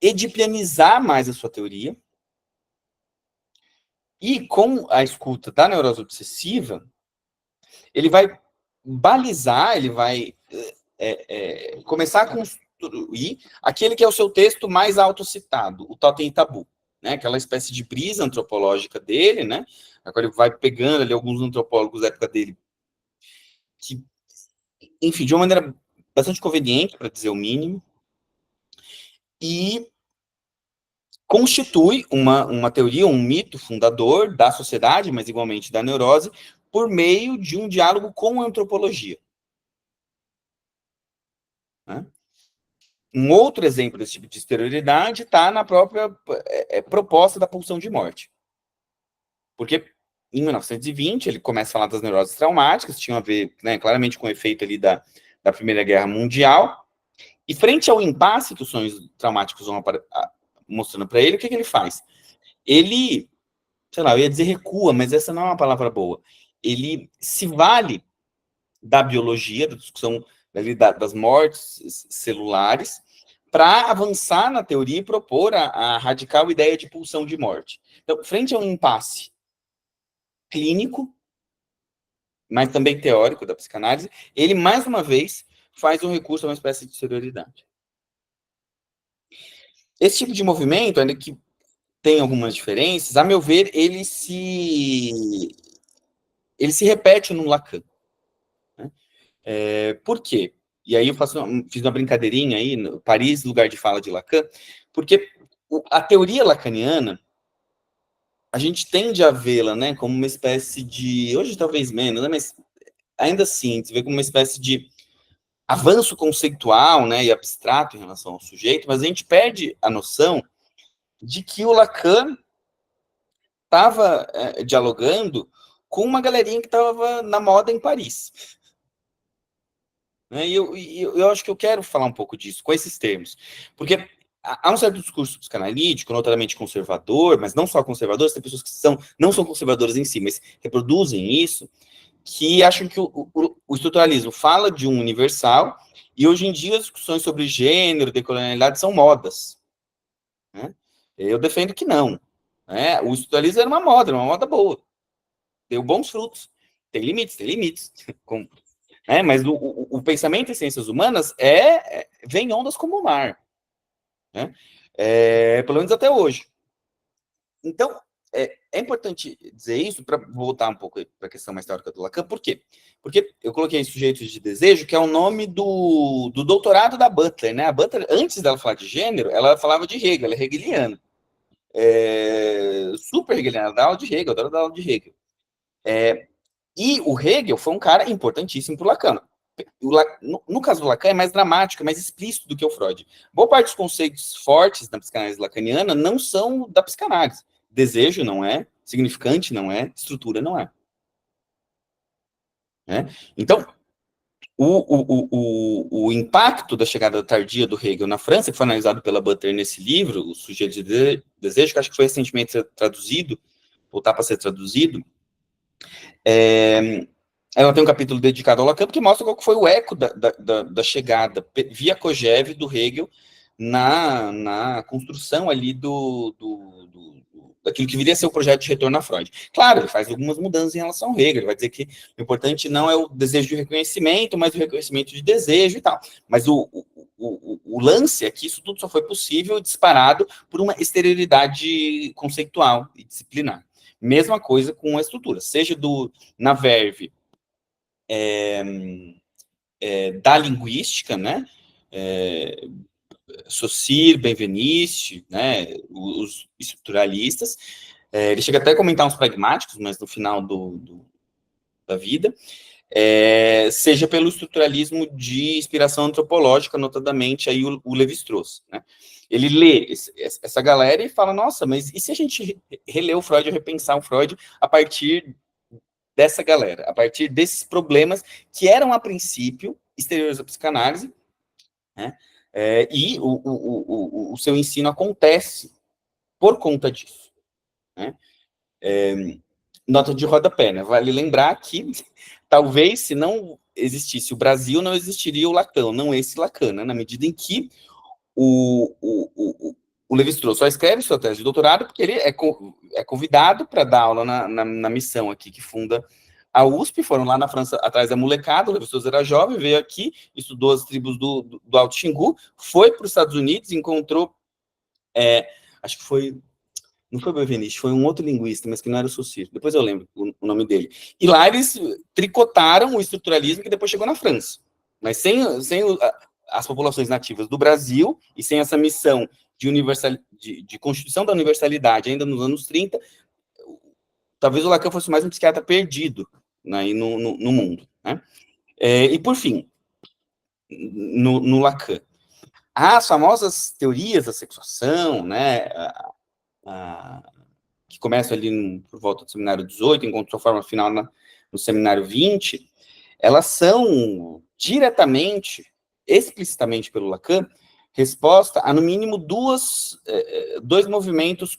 edipianizar mais a sua teoria, e com a escuta da neurose obsessiva, ele vai balizar, ele vai começar a construir aquele que é o seu texto mais autocitado, o Totem e Tabu. Né, aquela espécie de brisa antropológica dele, né, agora ele vai pegando ali alguns antropólogos da época dele, que, enfim, de uma maneira bastante conveniente, para dizer o mínimo, e constitui uma teoria, um mito fundador da sociedade, mas igualmente da neurose, por meio de um diálogo com a antropologia. Né? Um outro exemplo desse tipo de exterioridade está na própria proposta da pulsão de morte. Porque em 1920 ele começa a falar das neuroses traumáticas, que tinham a ver, né, claramente com o efeito ali da Primeira Guerra Mundial, e frente ao impasse que os sonhos traumáticos vão mostrando para ele, o que ele faz? Ele, sei lá, eu ia dizer recua, mas essa não é uma palavra boa. Ele se vale da biologia, da discussão das mortes celulares, para avançar na teoria e propor a radical ideia de pulsão de morte. Então, frente a um impasse clínico, mas também teórico da psicanálise, ele, mais uma vez, faz um recurso a uma espécie de exterioridade. Esse tipo de movimento, ainda que tem algumas diferenças, a meu ver, ele se repete no Lacan. Né? Por quê? E aí eu fiz uma brincadeirinha aí, no Paris, lugar de fala de Lacan, porque a teoria lacaniana, a gente tende a vê-la, né, como uma espécie de, hoje talvez menos, né, mas ainda assim, você vê como uma espécie de avanço conceitual, né, e abstrato em relação ao sujeito, mas a gente perde a noção de que o Lacan estava dialogando com uma galerinha que estava na moda em Paris. Né? E eu acho que eu quero falar um pouco disso, com esses termos. Porque há um certo discurso psicanalítico, notadamente conservador, mas não só conservador, tem pessoas que não são conservadoras em si, mas reproduzem isso, que acham que o estruturalismo fala de um universal, e hoje em dia as discussões sobre gênero, decolonialidade são modas. Né? Eu defendo que não. Né? O estruturalismo era uma moda boa. Deu bons frutos. Tem limites. Mas o pensamento em ciências humanas vem em ondas como o mar. Né? Pelo menos até hoje. Então, é importante dizer isso para voltar um pouco para a questão mais teórica do Lacan. Por quê? Porque eu coloquei Sujeitos de Desejo, que é o nome do doutorado da Butler. Né? A Butler, antes dela falar de gênero, ela falava de Hegel, ela é hegeliana. Super hegeliana, da aula de Hegel, adoro dar aula de Hegel. E o Hegel foi um cara importantíssimo para o Lacan. No caso do Lacan, é mais dramático, é mais explícito do que o Freud. Boa parte dos conceitos fortes da psicanálise lacaniana não são da psicanálise. Desejo não é, significante não é, estrutura não é. Né? Então, o impacto da chegada tardia do Hegel na França, que foi analisado pela Butler nesse livro, O Sujeito de Desejo, que acho que foi recentemente traduzido, voltar para ser traduzido, ela tem um capítulo dedicado ao Lacan, que mostra qual foi o eco da chegada via Kojève do Hegel na construção ali daquilo que viria a ser o projeto de retorno a Freud. Claro, ele faz algumas mudanças em relação ao Hegel, ele vai dizer que o importante não é o desejo de reconhecimento, mas o reconhecimento de desejo e tal. Mas o lance é que isso tudo só foi possível disparado por uma exterioridade conceitual e disciplinar. Mesma coisa com a estrutura, seja na verve da linguística, né? Saussure, Benveniste, né? Os estruturalistas. Ele chega até a comentar uns pragmáticos, mas no final da vida. Seja pelo estruturalismo de inspiração antropológica, notadamente aí o Lévi-Strauss, né? Ele lê essa galera e fala, nossa, mas e se a gente reler o Freud, repensar o Freud a partir dessa galera, a partir desses problemas que eram, a princípio, exteriores à psicanálise, né? E o seu ensino acontece por conta disso. Né? Nota de rodapé, né? Vale lembrar que talvez, se não existisse o Brasil, não existiria o Lacan, não esse Lacan, né? Na medida em que o Lévi-Strauss só escreve sua tese de doutorado porque ele é convidado para dar aula na missão aqui que funda a USP, foram lá na França atrás da molecada, o Lévi-Strauss era jovem, veio aqui, estudou as tribos do Alto Xingu, foi para os Estados Unidos, encontrou, acho que foi, não foi o Benveniste, foi um outro linguista, mas que não era o Saussure, depois eu lembro o nome dele. E lá eles tricotaram o estruturalismo que depois chegou na França, mas sem as populações nativas do Brasil e sem essa missão de constituição da universalidade ainda nos anos 30, talvez o Lacan fosse mais um psiquiatra perdido, né, no mundo. Né? E, por fim, no Lacan, as famosas teorias da sexuação, né, que começam ali por volta do seminário 18, encontram sua forma final no seminário 20, elas são diretamente, explicitamente pelo Lacan, resposta a, no mínimo, dois movimentos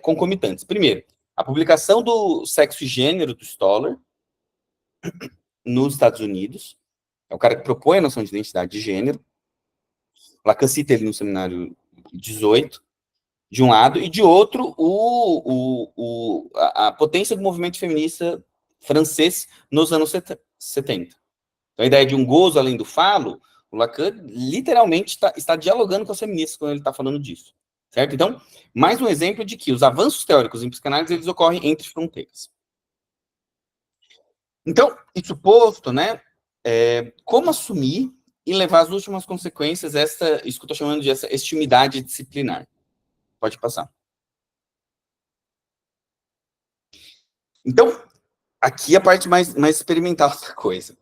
concomitantes. Primeiro, a publicação do Sexo e Gênero, do Stoller, nos Estados Unidos, é o cara que propõe a noção de identidade de gênero. Lacan cita ele no seminário 18, de um lado, e de outro, a potência do movimento feminista francês nos anos 70. Então, a ideia de um gozo além do falo, o Lacan literalmente está dialogando com as feministas quando ele está falando disso, certo? Então, mais um exemplo de que os avanços teóricos em psicanálise, eles ocorrem entre fronteiras. Então, isso posto, né, como assumir e levar às últimas consequências isso que eu estou chamando de essa extimidade disciplinar. Pode passar. Então, aqui a parte mais experimental da coisa.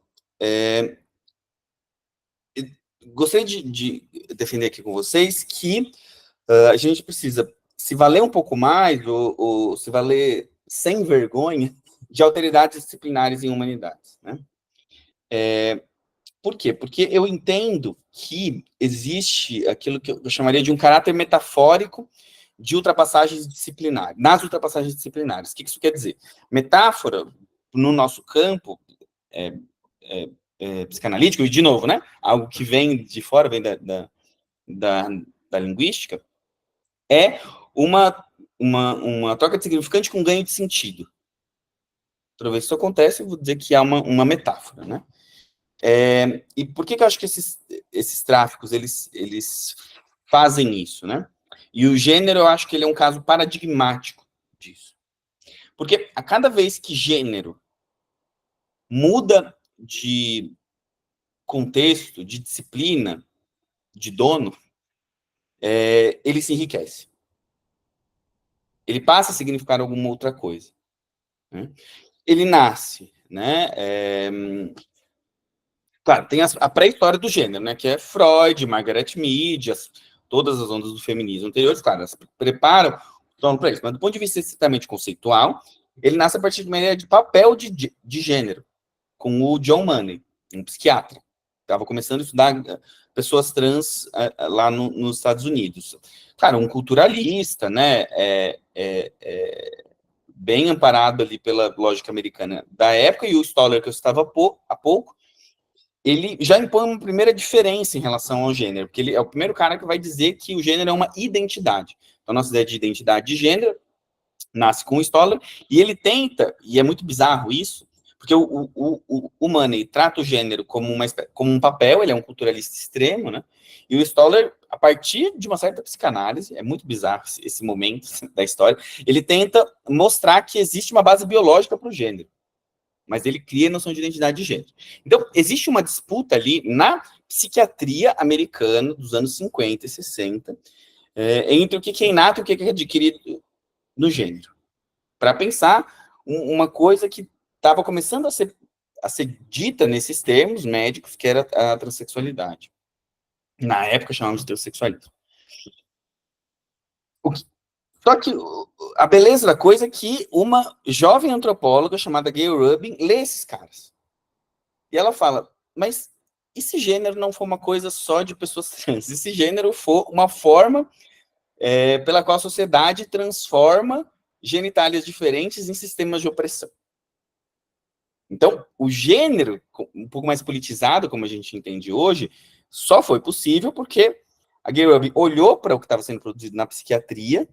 Gostaria de defender aqui com vocês que a gente precisa se valer um pouco mais, ou se valer sem vergonha, de alteridades disciplinares em humanidades, né? Por quê? Porque eu entendo que existe aquilo que eu chamaria de um caráter metafórico de ultrapassagens disciplinares, nas ultrapassagens disciplinares. O que isso quer dizer? Metáfora, no nosso campo psicanalítico, e de novo, né? Algo que vem de fora, vem da linguística, é uma troca de significante com ganho de sentido. Toda vez que isso acontece, eu vou dizer que há uma metáfora, né? E por que eu acho que esses tráficos, eles fazem isso, né? E o gênero, eu acho que ele é um caso paradigmático disso. Porque a cada vez que gênero muda de contexto, de disciplina, de dono, ele se enriquece. Ele passa a significar alguma outra coisa, né? Ele nasce, né? Claro, tem a pré-história do gênero, né? Que é Freud, Margaret Mead, todas as ondas do feminismo anteriores, claro, elas preparam o solo para isso. Mas do ponto de vista estritamente conceitual, ele nasce a partir de uma ideia de papel de gênero, com o John Money, um psiquiatra. Estava começando a estudar pessoas trans lá nos Estados Unidos. Claro, um culturalista, né? Bem amparado ali pela lógica americana da época, e o Stoller, que eu estava há pouco, ele já impõe uma primeira diferença em relação ao gênero, porque ele é o primeiro cara que vai dizer que o gênero é uma identidade. Então, a nossa ideia de identidade de gênero nasce com o Stoller, e ele tenta, e é muito bizarro isso, porque o Money trata o gênero como um papel, ele é um culturalista extremo, né? E o Stoller, a partir de uma certa psicanálise, é muito bizarro esse momento da história, ele tenta mostrar que existe uma base biológica para o gênero, mas ele cria a noção de identidade de gênero. Então, existe uma disputa ali na psiquiatria americana dos anos 50 e 60, entre o que é inato e o que é adquirido no gênero, para pensar uma coisa que estava começando a ser dita nesses termos médicos, que era a transexualidade. Na época chamávamos de transexualismo. Só que a beleza da coisa é que uma jovem antropóloga chamada Gayle Rubin lê esses caras. E ela fala, mas e se gênero não for uma coisa só de pessoas trans? E se gênero for uma forma pela qual a sociedade transforma genitálias diferentes em sistemas de opressão? Então, o gênero, um pouco mais politizado, como a gente entende hoje, só foi possível porque a Gayle Rubin olhou para o que estava sendo produzido na psiquiatria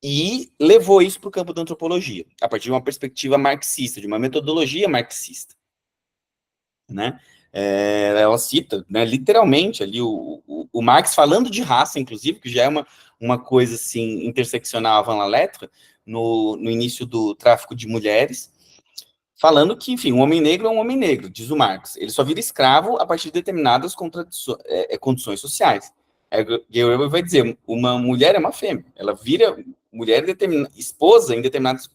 e levou isso para o campo da antropologia, a partir de uma perspectiva marxista, de uma metodologia marxista, né? Ela cita, né, literalmente ali o Marx falando de raça, inclusive, que já é uma coisa assim interseccional avant la lettre, no início do tráfico de mulheres, falando que, enfim, um homem negro é um homem negro, diz o Marx. Ele só vira escravo a partir de determinadas condições sociais. Gayle vai dizer, uma mulher é uma fêmea, ela vira mulher esposa em determinadas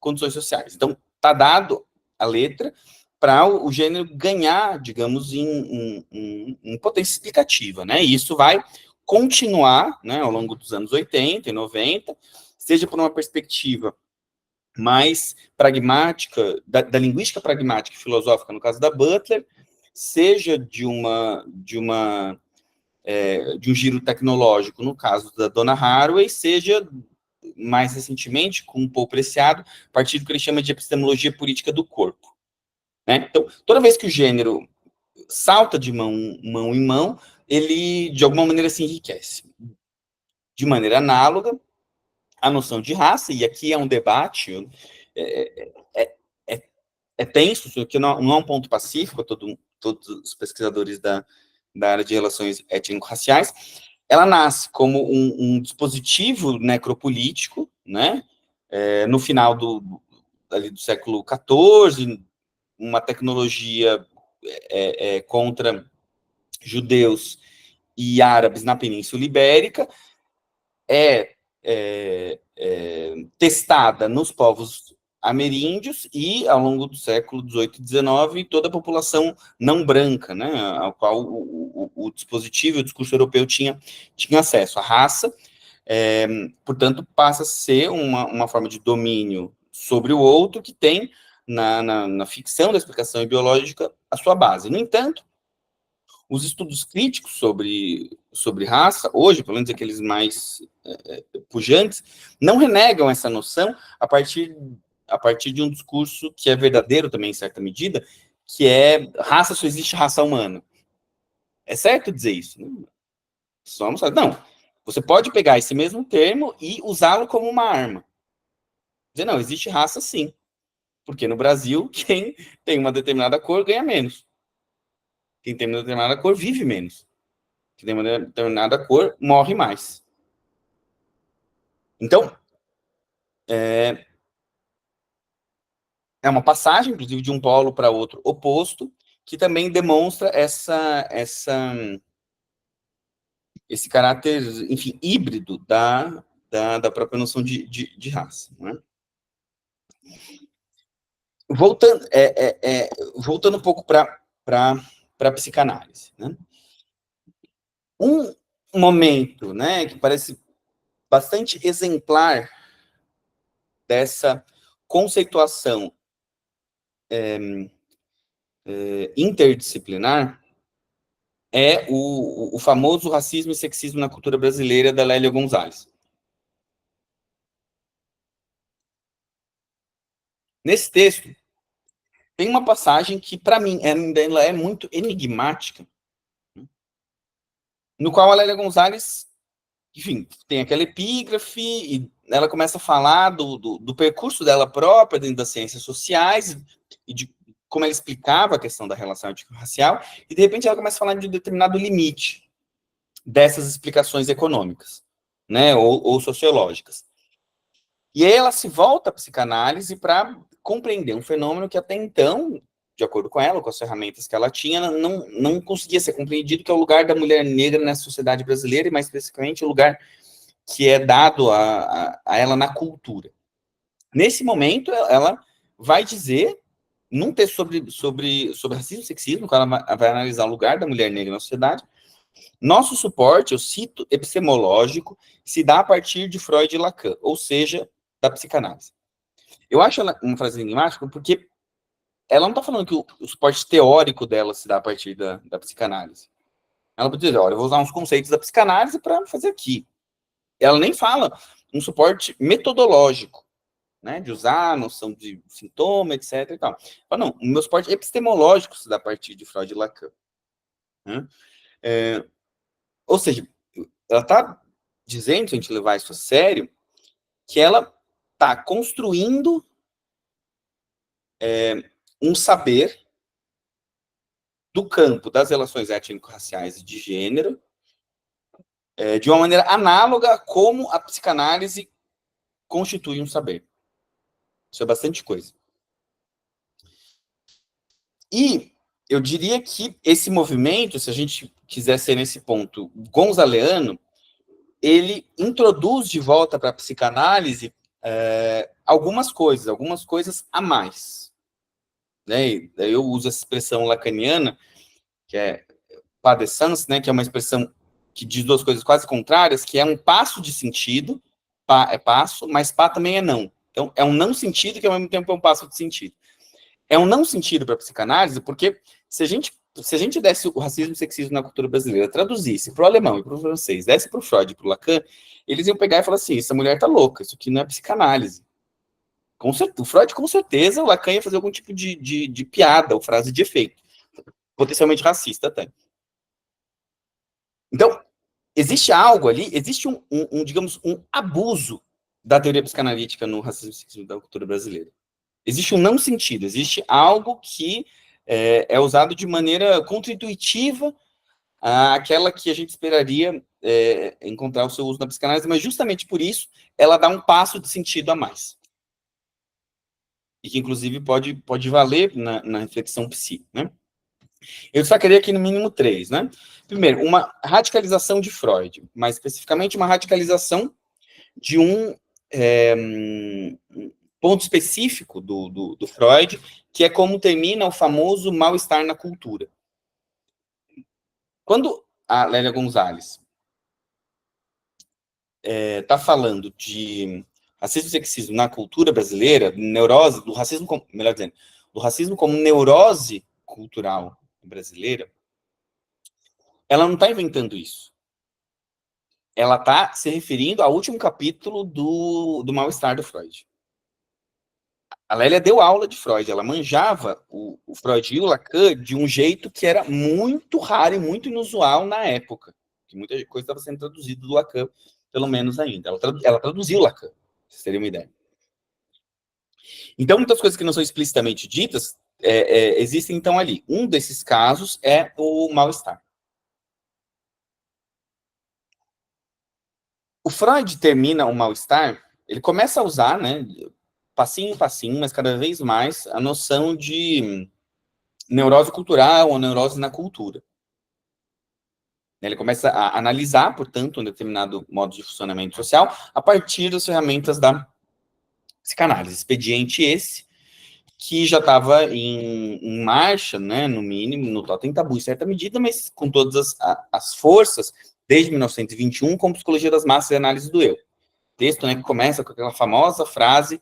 condições sociais. Então, está dado a letra para o gênero ganhar, digamos, em potência explicativa, né? E isso vai continuar, né, ao longo dos anos 80 e 90, seja por uma perspectiva mais pragmática, da linguística pragmática e filosófica, no caso da Butler, seja de um giro tecnológico, no caso da Donna Haraway, seja, mais recentemente, com um Paul Preciado, a partir do que ele chama de epistemologia política do corpo. Né? Então, toda vez que o gênero salta de mão em mão, ele, de alguma maneira, se enriquece. De maneira análoga, a noção de raça, e aqui é um debate, é tenso, porque não é um ponto pacífico, todos os pesquisadores da da área de relações étnico-raciais, ela nasce como um dispositivo necropolítico, né, no final ali do século XIV, uma tecnologia contra judeus e árabes na Península Ibérica, testada nos povos ameríndios e, ao longo do século XVIII e XIX, toda a população não branca, né, ao qual o dispositivo, o discurso europeu tinha acesso. A raça, portanto, passa a ser uma forma de domínio sobre o outro que tem, na ficção da explicação biológica, a sua base. No entanto, os estudos críticos sobre raça, hoje, pelo menos aqueles mais pujantes, não renegam essa noção a partir de um discurso que é verdadeiro também, em certa medida, que é raça, só existe raça humana. É certo dizer isso? Não. Você pode pegar esse mesmo termo e usá-lo como uma arma. Dizer, não, existe raça sim. Porque no Brasil, quem tem uma determinada cor ganha menos. Quem tem uma determinada cor vive menos. Quem tem uma determinada cor morre mais. Então, é uma passagem, inclusive, de um polo para outro oposto, que também demonstra esse caráter, enfim, híbrido da própria noção de raça. Né? Voltando um pouco para a psicanálise. Né? Um momento, né, que parece bastante exemplar dessa conceituação interdisciplinar é o famoso racismo e sexismo na cultura brasileira, da Lélia Gonzalez. Nesse texto, tem uma passagem que, para mim, ela é muito enigmática, no qual a Lélia Gonzalez, enfim, tem aquela epígrafe, e ela começa a falar do percurso dela própria dentro das ciências sociais, e de como ela explicava a questão da relação étnico-racial, e de repente ela começa a falar de um determinado limite dessas explicações econômicas, né, ou sociológicas. E aí ela se volta à psicanálise para compreender um fenômeno que até então, de acordo com ela, com as ferramentas que ela tinha, não conseguia ser compreendido, que é o lugar da mulher negra na sociedade brasileira, e mais especificamente o lugar que é dado a ela na cultura. Nesse momento, ela vai dizer, num texto sobre racismo e sexismo, que ela vai analisar o lugar da mulher negra na sociedade, nosso suporte, eu cito, epistemológico, se dá a partir de Freud e Lacan, ou seja, da psicanálise. Eu acho ela uma frase enigmática porque ela não está falando que o suporte teórico dela se dá a partir da psicanálise. Ela pode dizer, olha, eu vou usar uns conceitos da psicanálise para fazer aqui. Ela nem fala um suporte metodológico, né, de usar a noção de sintoma, etc. E tal. Fala, não, o meu suporte epistemológico se dá a partir de Freud e Lacan. Né? Ou seja, ela está dizendo, se a gente levar isso a sério, que ela está construindo um saber do campo das relações étnico-raciais e de gênero, de uma maneira análoga a como a psicanálise constitui um saber. Isso é bastante coisa. E eu diria que esse movimento, se a gente quiser ser nesse ponto gonzaleano, ele introduz de volta para a psicanálise algumas coisas a mais. Né? Eu uso essa expressão lacaniana, que é pas de sens, né? Que é uma expressão que diz duas coisas quase contrárias, que é um passo de sentido, pá é passo, mas pá também é não. Então, é um não sentido que ao mesmo tempo é um passo de sentido. É um não sentido para a psicanálise, porque se a gente desse o racismo e o sexismo na cultura brasileira, traduzisse para o alemão e para o francês, desse para o Freud e para o Lacan, eles iam pegar e falar assim, essa mulher tá louca, isso aqui não é psicanálise. O Freud, com certeza, o Lacan ia fazer algum tipo de piada ou frase de efeito, potencialmente racista até. Então, existe algo ali, existe digamos, um abuso da teoria psicanalítica no racismo e sexismo da cultura brasileira. Existe um não sentido, existe algo que é usado de maneira contra-intuitiva àquela que a gente esperaria encontrar o seu uso na psicanálise, mas justamente por isso ela dá um passo de sentido a mais. E que, inclusive, pode valer na reflexão psi, né? Eu destacaria aqui no mínimo 3, né? Primeiro, uma radicalização de Freud, mais especificamente uma radicalização de um ponto específico do Freud, que é como termina o famoso mal-estar na cultura. Quando a Lélia Gonzalez está falando de racismo e sexismo na cultura brasileira, neurose, do racismo, melhor dizendo, do racismo como neurose cultural brasileira, ela não está inventando isso. Ela está se referindo ao último capítulo do mal-estar do Freud. A Lélia deu aula de Freud, ela manjava o Freud e o Lacan de um jeito que era muito raro e muito inusual na época. Que muita coisa estava sendo traduzida do Lacan, pelo menos ainda. Ela traduziu Lacan, pra vocês terem uma ideia. Então, muitas coisas que não são explicitamente ditas existem, então, ali. Um desses casos é o mal-estar. O Freud termina o mal-estar, ele começa a usar, né, passinho em passinho, mas cada vez mais, a noção de neurose cultural ou neurose na cultura. Ele começa a analisar, portanto, um determinado modo de funcionamento social a partir das ferramentas da psicanálise. Expediente esse que já estava em marcha, né, no mínimo, no totem tabu, em certa medida, mas com todas as forças, desde 1921, com Psicologia das Massas e Análise do Eu. Texto, né, que começa com aquela famosa frase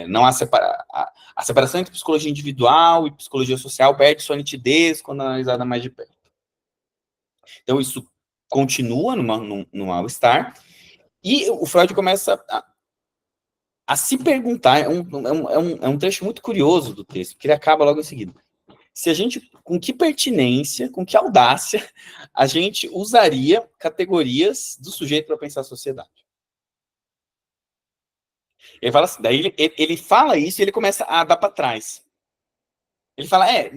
não há a separação entre psicologia individual e psicologia social perde sua nitidez quando analisada mais de perto. Então, isso continua no mal-estar, e o Freud começa a se perguntar, é um trecho muito curioso do texto, que ele acaba logo em seguida. Se a gente, com que pertinência, com que audácia, a gente usaria categorias do sujeito para pensar a sociedade. Ele fala assim, daí ele fala isso e ele começa a dar para trás. Ele fala, é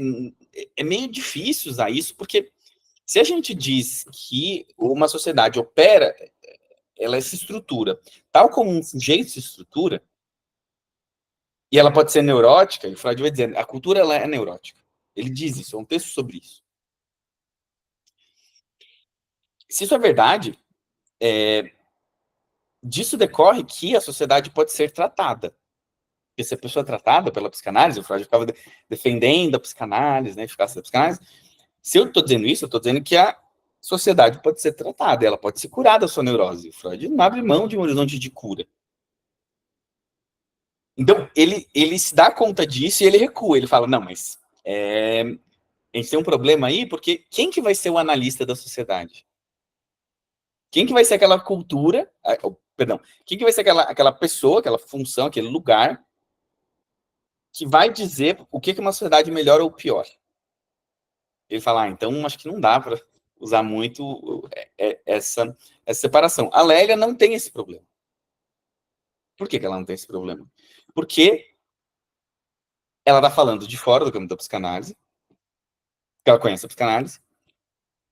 meio difícil usar isso, porque se a gente diz que uma sociedade opera, ela se estrutura, tal como um sujeito se estrutura, e ela pode ser neurótica, e o Freud vai dizer, a cultura ela é neurótica. Ele diz isso, é um texto sobre isso. Se isso é verdade, disso decorre que a sociedade pode ser tratada. Porque se a pessoa é tratada pela psicanálise, o Freud ficava defendendo a psicanálise, né, a eficácia da psicanálise. Se eu estou dizendo isso, eu estou dizendo que a sociedade pode ser tratada, ela pode se curar da sua neurose. O Freud não abre mão de um horizonte de cura. Então, ele se dá conta disso e ele recua. Ele fala, não, mas a gente tem um problema aí, porque quem que vai ser o analista da sociedade? Quem que vai ser aquela cultura, quem que vai ser aquela pessoa, aquela função, aquele lugar que vai dizer o que é uma sociedade melhor ou pior? Ele fala, então acho que não dá para usar muito essa separação. A Lélia não tem esse problema. Por que ela não tem esse problema? Porque ela está falando de fora do campo da psicanálise, porque ela conhece a psicanálise,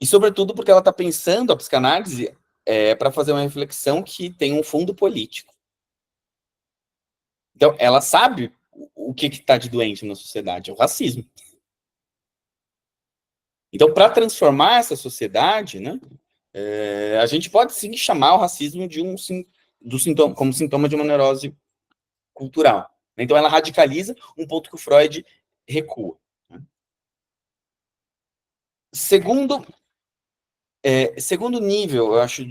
e sobretudo porque ela está pensando a psicanálise para fazer uma reflexão que tem um fundo político. Então, ela sabe o que está de doente na sociedade, é o racismo. Então, para transformar essa sociedade, né, a gente pode sim chamar o racismo como sintoma de uma neurose cultural. Então, ela radicaliza um ponto que o Freud recua. Segundo nível, eu acho,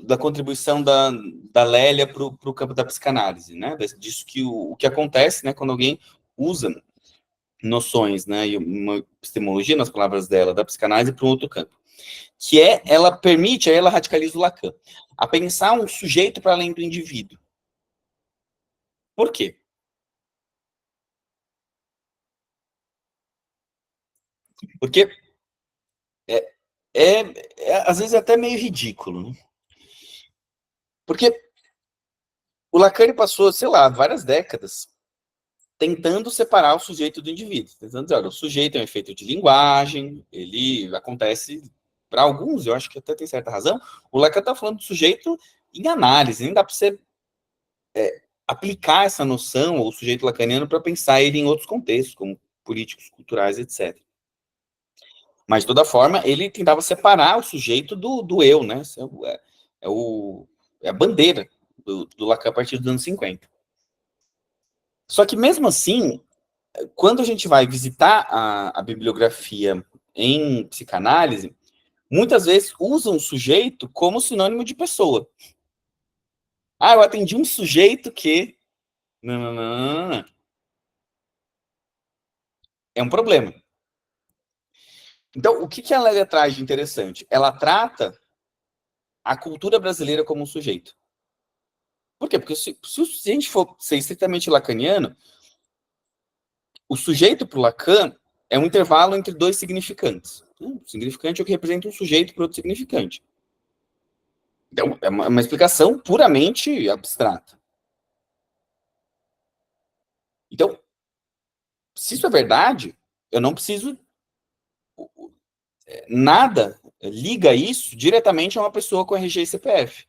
da contribuição da Lélia para o campo da psicanálise, né? Disso que o que acontece, né, quando alguém usa noções, né, e uma epistemologia, nas palavras dela, da psicanálise para um outro campo, que ela permite, aí ela radicaliza o Lacan, a pensar um sujeito para além do indivíduo. Por quê? Porque às vezes é até meio ridículo, né? Porque o Lacan passou, sei lá, várias décadas tentando separar o sujeito do indivíduo, tentando dizer, olha, o sujeito é um efeito de linguagem, ele acontece, para alguns, eu acho que até tem certa razão, o Lacan está falando do sujeito em análise, nem dá para você aplicar essa noção, ou o sujeito lacaniano, para pensar ele em outros contextos, como políticos, culturais, etc. Mas, de toda forma, ele tentava separar o sujeito do eu, né? É a bandeira do Lacan a partir dos anos 50. Só que, mesmo assim, quando a gente vai visitar a bibliografia em psicanálise, muitas vezes usam o sujeito como sinônimo de pessoa. Ah, eu atendi um sujeito que... Não, não, não, não. É um problema. Então, o que a Lélia traz de interessante? Ela trata a cultura brasileira como um sujeito. Por quê? Porque se a gente for ser estritamente lacaniano, o sujeito para o Lacan é um intervalo entre dois significantes. O significante é o que representa um sujeito para outro significante. Então, é uma explicação puramente abstrata. Então, se isso é verdade, eu não preciso... Nada liga isso diretamente a uma pessoa com RG e CPF.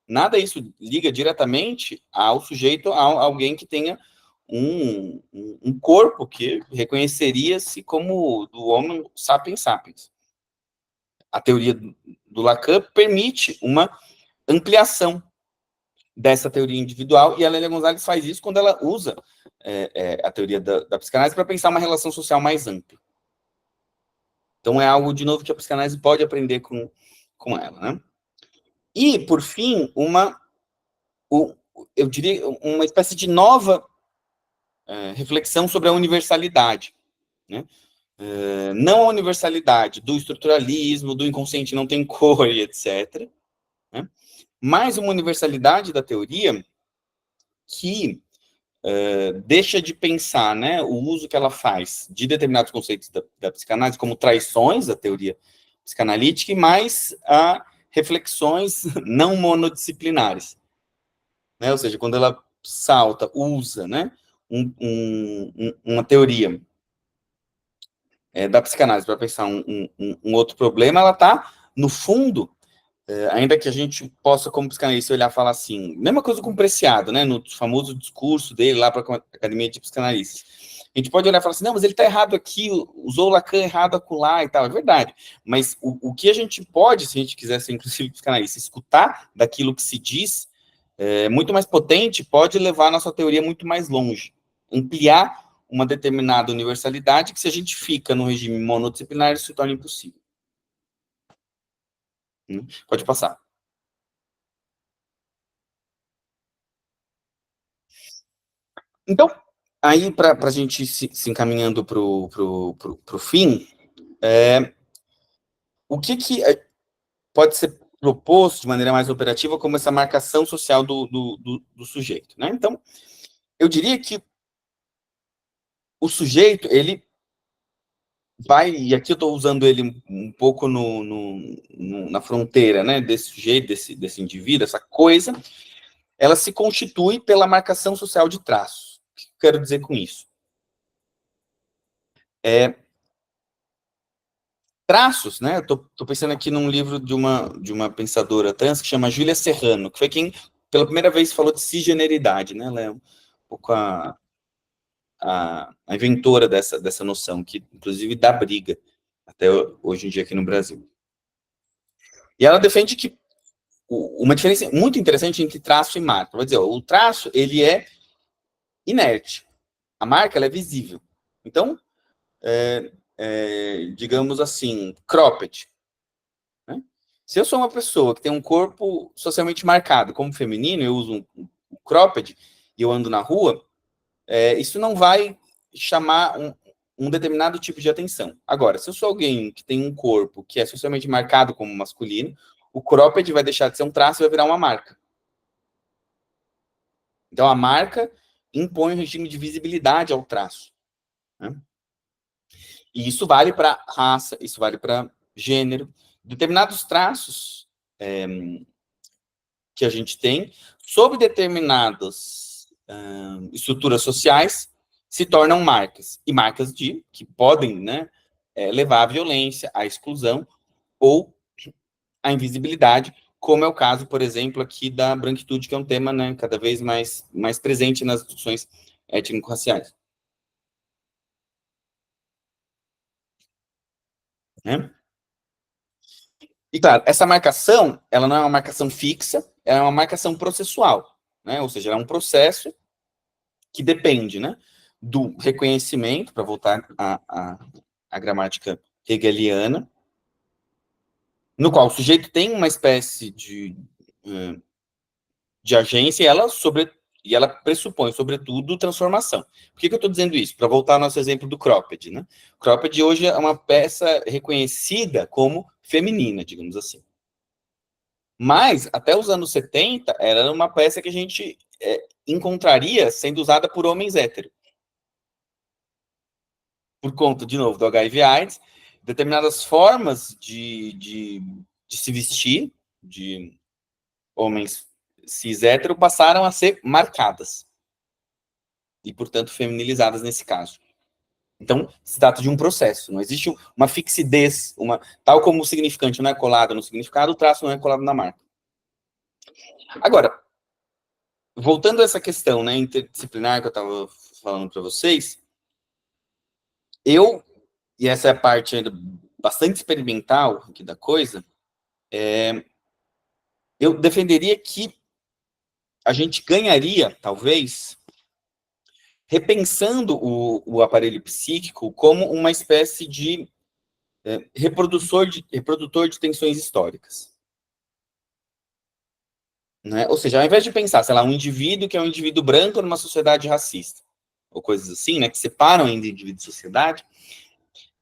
Nada isso liga diretamente ao sujeito, a alguém que tenha um corpo que reconheceria-se como do Homo sapiens sapiens. A teoria do Lacan permite uma ampliação dessa teoria individual, e a Lélia Gonzalez faz isso quando ela usa a teoria da psicanálise para pensar uma relação social mais ampla. Então, é algo, de novo, que a psicanálise pode aprender com ela, né? E, por fim, eu diria, uma espécie de nova reflexão sobre a universalidade, né? Não a universalidade do estruturalismo, do inconsciente não tem cor, e etc., né? Mas uma universalidade da teoria que deixa de pensar, né, o uso que ela faz de determinados conceitos da psicanálise como traições da teoria psicanalítica e mais a reflexões não monodisciplinares, né? Ou seja, quando ela usa, né, uma teoria da psicanálise para pensar um outro problema, ela está, no fundo, ainda que a gente possa, como psicanalista, olhar e falar assim, mesma coisa com o Preciado, né, no famoso discurso dele lá para a Academia de Psicanalistas. A gente pode olhar e falar assim, não, mas ele está errado aqui, usou o Lacan errado acolá e tal, é verdade. Mas o que a gente pode, se a gente quiser ser, inclusive, psicanalista, escutar daquilo que se diz, muito mais potente, pode levar a nossa teoria muito mais longe, ampliar uma determinada universalidade que, se a gente fica no regime monodisciplinar, isso se torna impossível. Pode passar. Então, aí, para a gente se encaminhando para o fim, o que pode ser proposto de maneira mais operativa como essa marcação social do sujeito, né? Então, eu diria que o sujeito, ele vai, e aqui eu estou usando ele um pouco na fronteira, né, desse sujeito, desse indivíduo, essa coisa, ela se constitui pela marcação social de traços. O que eu quero dizer com isso? Traços, né? Eu tô pensando aqui num livro de uma pensadora trans que chama Júlia Serrano, que foi quem, pela primeira vez, falou de cisgeneridade, né? Ela é um pouco a inventora dessa noção, que, inclusive, dá briga até hoje em dia aqui no Brasil. E ela defende que uma diferença muito interessante entre traço e marca. Vai dizer, o traço, ele é inerte. A marca, ela é visível. Então, digamos assim, cropped. Né? Se eu sou uma pessoa que tem um corpo socialmente marcado como feminino, eu uso um cropped e eu ando na rua, isso não vai chamar um determinado tipo de atenção. Agora, se eu sou alguém que tem um corpo que é socialmente marcado como masculino, o cropped vai deixar de ser um traço e vai virar uma marca. Então, a marca impõe um regime de visibilidade ao traço. Né? E isso vale para raça, isso vale para gênero. Determinados traços que a gente tem sobre determinadas estruturas sociais se tornam marcas, e marcas que podem, né, levar à violência, à exclusão ou à invisibilidade, como é o caso, por exemplo, aqui da branquitude, que é um tema, né, cada vez mais presente nas discussões étnico-raciais. Né? E, claro, essa marcação, ela não é uma marcação fixa, ela é uma marcação processual, né? Ou seja, ela é um processo que depende, né, do reconhecimento, para voltar à gramática hegeliana, no qual o sujeito tem uma espécie de agência e ela pressupõe, sobretudo, transformação. Por que eu estou dizendo isso? Para voltar ao nosso exemplo do cropped, né? O cropped hoje é uma peça reconhecida como feminina, digamos assim. Mas, até os anos 70, era uma peça que a gente encontraria sendo usada por homens héteros. Por conta, de novo, do HIV/AIDS, determinadas formas de se vestir, de homens cis hétero, passaram a ser marcadas. E, portanto, feminilizadas nesse caso. Então, se trata de um processo, não existe uma fixidez, tal como o significante não é colado no significado, o traço não é colado na marca. Agora, voltando a essa questão, né, interdisciplinar que eu estava falando para vocês, e essa é a parte ainda bastante experimental aqui da coisa, eu defenderia que a gente ganharia, talvez, repensando o aparelho psíquico como uma espécie de reprodutor de tensões históricas. Né? Ou seja, ao invés de pensar, sei lá, um indivíduo que é um indivíduo branco numa sociedade racista, ou coisas assim, né, que separam ainda indivíduo de sociedade,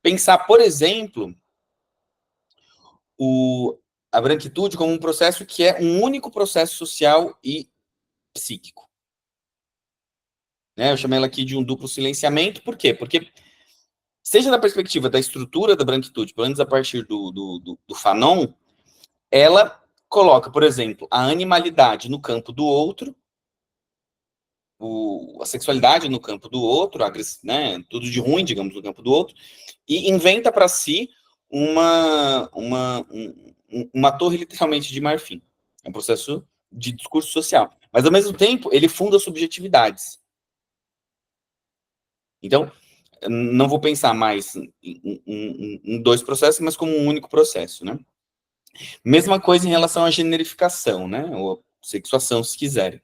pensar, por exemplo, a branquitude como um processo que é um único processo social e psíquico. Né? Eu chamei ela aqui de um duplo silenciamento, por quê? Porque, seja da perspectiva da estrutura da branquitude, pelo menos a partir do Fanon, ela coloca, por exemplo, a animalidade no campo do outro, a sexualidade no campo do outro, né, tudo de ruim, digamos, no campo do outro, e inventa para si uma torre literalmente de marfim. É um processo de discurso social. Mas, ao mesmo tempo, ele funda subjetividades. Então, não vou pensar mais em dois processos, mas como um único processo, né? Mesma coisa em relação à generificação, né? Ou sexuação, se quiserem.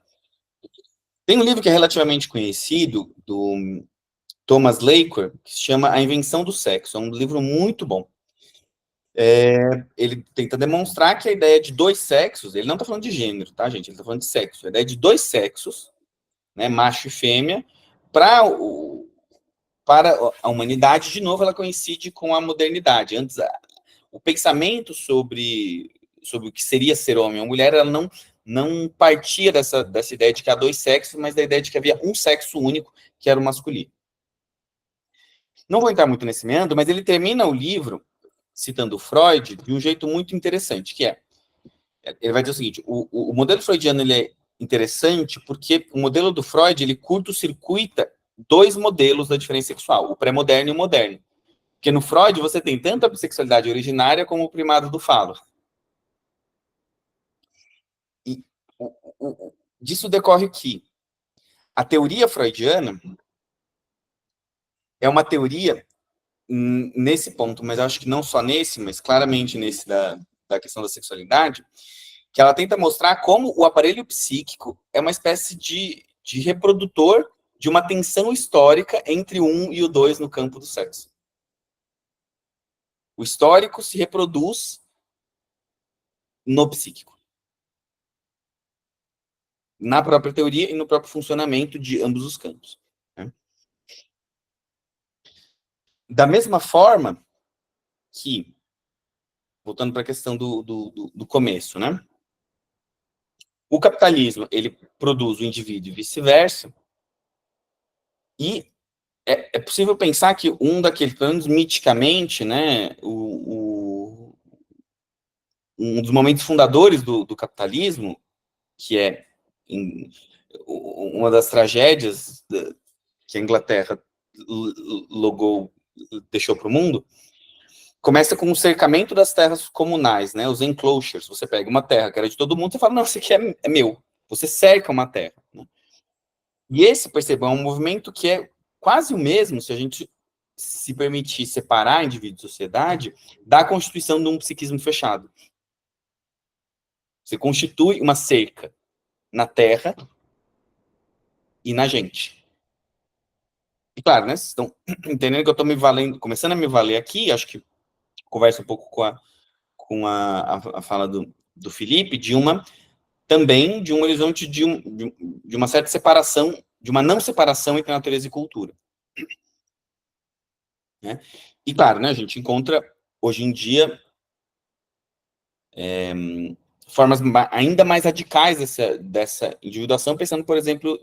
Tem um livro que é relativamente conhecido, do Thomas Laqueur, que se chama A Invenção do Sexo. É um livro muito bom. Ele tenta demonstrar que a ideia de dois sexos, ele não está falando de gênero, tá, gente? Ele está falando de sexo. A ideia de dois sexos, né, macho e fêmea, para a humanidade, de novo, ela coincide com a modernidade. Antes, o pensamento sobre o que seria ser homem ou mulher, ela não partia dessa ideia de que há dois sexos, mas da ideia de que havia um sexo único, que era o masculino. Não vou entrar muito nesse meandro, mas ele termina o livro citando Freud de um jeito muito interessante, que ele vai dizer o seguinte: o modelo freudiano ele é interessante porque o modelo do Freud ele curto-circuita dois modelos da diferença sexual, o pré-moderno e o moderno. Porque no Freud você tem tanto a bissexualidade originária como o primado do falo. E disso decorre que a teoria freudiana é uma teoria nesse ponto, mas acho que não só nesse, mas claramente nesse da questão da sexualidade, que ela tenta mostrar como o aparelho psíquico é uma espécie de reprodutor de uma tensão histórica entre o 1 e o 2 no campo do sexo. O histórico se reproduz no psíquico. Na própria teoria e no próprio funcionamento de ambos os campos. Né? Da mesma forma que, voltando para a questão do começo, né? O capitalismo, ele produz o indivíduo e vice-versa, e é possível pensar que um daqueles, pelo menos miticamente, né, um dos momentos fundadores do capitalismo, que é uma das tragédias a Inglaterra deixou para o mundo, começa com o cercamento das terras comunais, né? Os enclosures. Você pega uma terra que era de todo mundo e fala, não, isso aqui é meu. Você cerca uma terra. Né? E esse, percebam, é um movimento que é quase o mesmo, se a gente se permitir separar indivíduo e sociedade, da constituição de um psiquismo fechado. Você constitui uma cerca na terra e na gente. E claro, né? Vocês estão entendendo que eu estou me valendo, começando a me valer aqui, acho que conversa um pouco com a fala do Felipe, também de um horizonte de uma certa separação, de uma não separação entre natureza e cultura. Né? E claro, né, a gente encontra hoje em dia formas ainda mais radicais dessa individuação, pensando, por exemplo,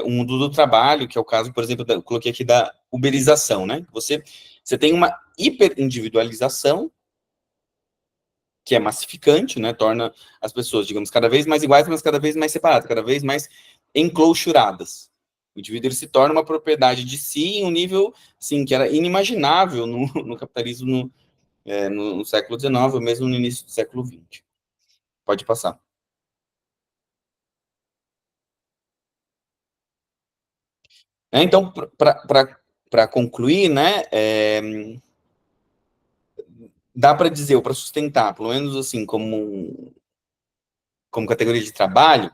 o mundo do trabalho, que é o caso, por exemplo, eu coloquei aqui da uberização, né? Você tem uma hiperindividualização que é massificante, né? Torna as pessoas, digamos, cada vez mais iguais, mas cada vez mais separadas, cada vez mais enclousuradas. O indivíduo ele se torna uma propriedade de si em um nível, assim, que era inimaginável no capitalismo no século XIX, ou mesmo no início do século XX. Pode passar. Então, para concluir, né, dá para dizer, ou para sustentar, pelo menos assim, como categoria de trabalho,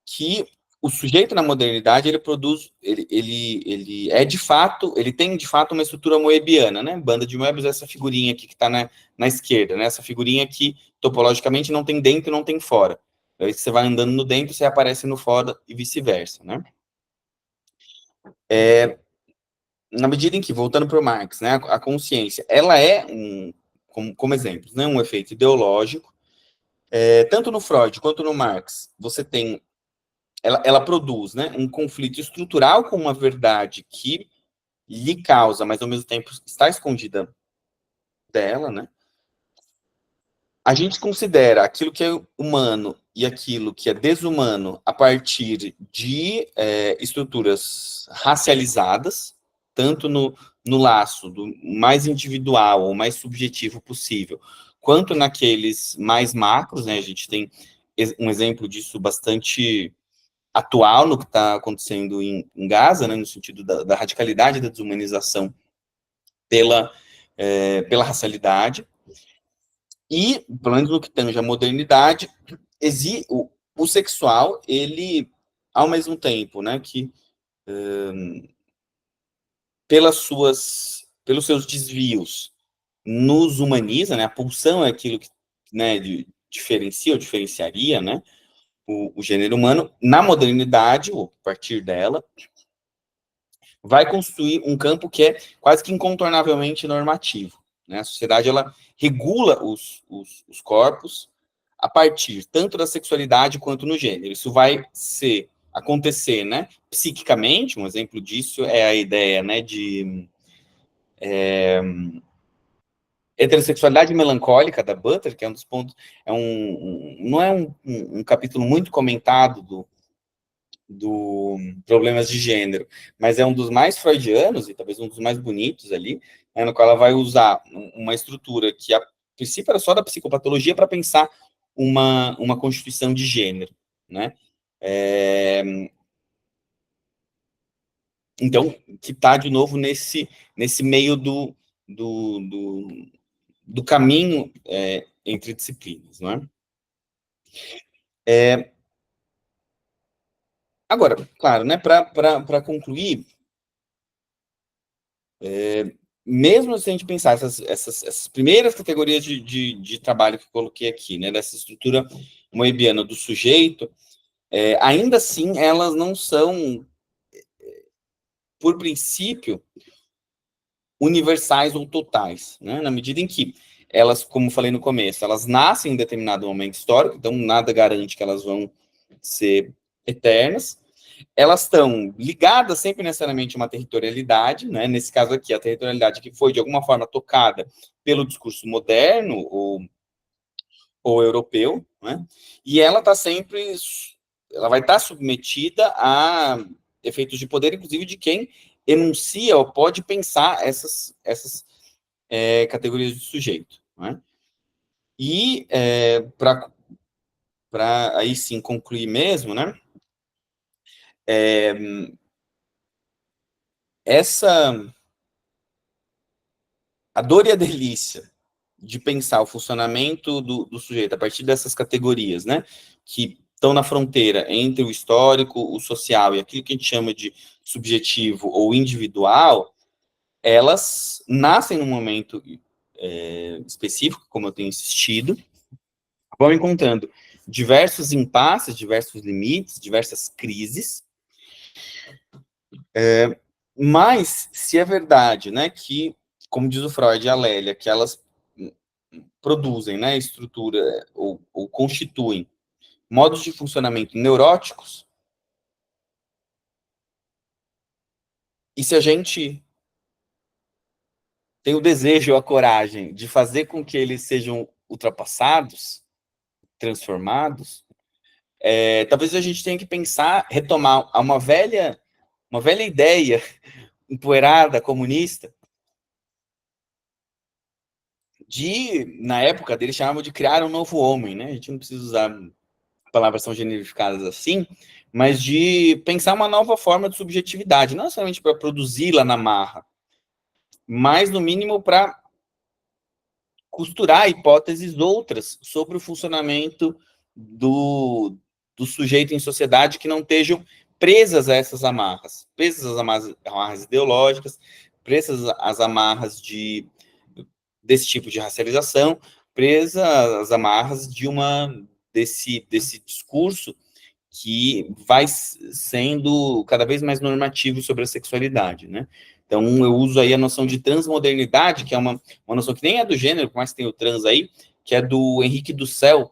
que o sujeito na modernidade, ele produz, ele é de fato, ele tem de fato uma estrutura moebiana, né? Banda de Moebius é essa figurinha aqui que está na esquerda, né? Essa figurinha que topologicamente não tem dentro e não tem fora. Aí você vai andando no dentro, você aparece no fora e vice-versa, né? Na medida em que, voltando para o Marx, né, a consciência, ela é, como exemplos, né, um efeito ideológico, tanto no Freud quanto no Marx, você tem, ela produz, né, um conflito estrutural com uma verdade que lhe causa, mas ao mesmo tempo está escondida dela, né? A gente considera aquilo que é humano e aquilo que é desumano a partir de estruturas racializadas, tanto no laço do mais individual ou mais subjetivo possível, quanto naqueles mais macros, né? A gente tem um exemplo disso bastante atual no que está acontecendo em Gaza, né? No sentido da radicalidade da desumanização pela racialidade. E, pelo menos no que tange a modernidade, o sexual, ele, ao mesmo tempo, né, que pelos seus desvios, nos humaniza, né, a pulsão é aquilo que, né, diferencia ou diferenciaria, né, o gênero humano, na modernidade, ou a partir dela, vai construir um campo que é quase que incontornavelmente normativo. Né? A sociedade, ela regula os corpos a partir tanto da sexualidade quanto no gênero. Isso vai acontecer, né, psiquicamente. Um exemplo disso é a ideia, né, de heterossexualidade melancólica da Butler, que é um dos pontos, não é um capítulo muito comentado do problemas de gênero, mas é um dos mais freudianos e talvez um dos mais bonitos ali, né, no qual ela vai usar uma estrutura que a princípio era só da psicopatologia para pensar uma constituição de gênero, né? Então, que está de novo nesse meio do caminho entre disciplinas, não é? Agora, claro, né, para concluir, mesmo se a gente pensar essas primeiras categorias de trabalho que eu coloquei aqui, né, dessa estrutura moebiana do sujeito, ainda assim elas não são, por princípio, universais ou totais, né, na medida em que elas, como falei no começo, elas nascem em determinado momento histórico, então nada garante que elas vão ser eternas. Elas estão ligadas sempre necessariamente a uma territorialidade, né? Nesse caso aqui, a territorialidade que foi de alguma forma tocada pelo discurso moderno ou europeu, né? E ela está sempre, ela vai estar submetida a efeitos de poder, inclusive de quem enuncia ou pode pensar essas categorias de sujeito. Né? E para aí sim concluir mesmo, né? A dor e a delícia de pensar o funcionamento do sujeito a partir dessas categorias, né? Que estão na fronteira entre o histórico, o social e aquilo que a gente chama de subjetivo ou individual, elas nascem num momento específico, como eu tenho insistido, vão encontrando diversos impasses, diversos limites, diversas crises, mas se é verdade, né, que, como diz o Freud e a Lélia, que elas produzem, né, estrutura ou constituem modos de funcionamento neuróticos, e se a gente tem o desejo ou a coragem de fazer com que eles sejam ultrapassados, transformados, talvez a gente tenha que pensar, retomar uma velha ideia empoeirada, comunista, na época dele, chamavam de criar um novo homem, né? A gente não precisa usar palavras tão generificadas assim, mas de pensar uma nova forma de subjetividade, não somente para produzi-la na marra, mas, no mínimo, para costurar hipóteses outras sobre o funcionamento do sujeito em sociedade que não estejam presas a essas amarras, presas às amarras ideológicas, presas às amarras desse tipo de racialização, presas às amarras desse discurso que vai sendo cada vez mais normativo sobre a sexualidade, né? Então, eu uso aí a noção de transmodernidade, que é uma noção que nem é do gênero, por mais que tenha o trans aí, que é do Henrique Dussel,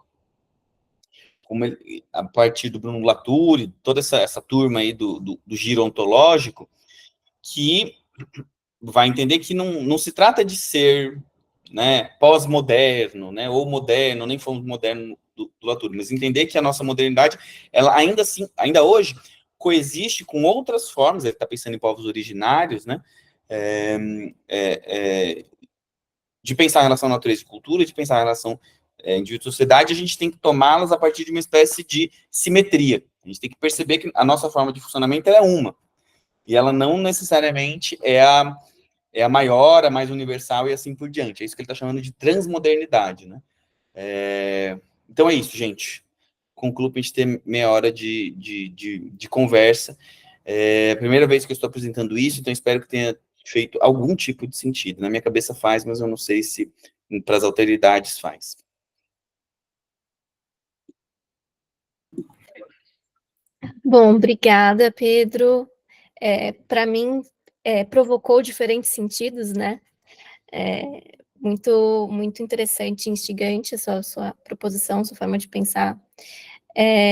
a partir do Bruno Latour, toda essa turma aí do giro ontológico, que vai entender que não se trata de ser, né, pós-moderno, né, ou moderno, nem fomos moderno do Latour, mas entender que a nossa modernidade, ela ainda assim, ainda hoje, coexiste com outras formas, ele está pensando em povos originários, né, de pensar a relação natureza e cultura, de pensar a relação indivíduo e sociedade, a gente tem que tomá-las a partir de uma espécie de simetria. A gente tem que perceber que a nossa forma de funcionamento é uma, e ela não necessariamente é a maior, a mais universal e assim por diante. É isso que ele está chamando de transmodernidade, né? Então é isso, gente. Concluo para a gente ter meia hora de conversa. É a primeira vez que eu estou apresentando isso, então espero que tenha feito algum tipo de sentido. Na minha cabeça faz, mas eu não sei se para as alteridades faz. Bom, obrigada, Pedro. Para mim, provocou diferentes sentidos, né? Muito, muito interessante, instigante a sua proposição, sua forma de pensar.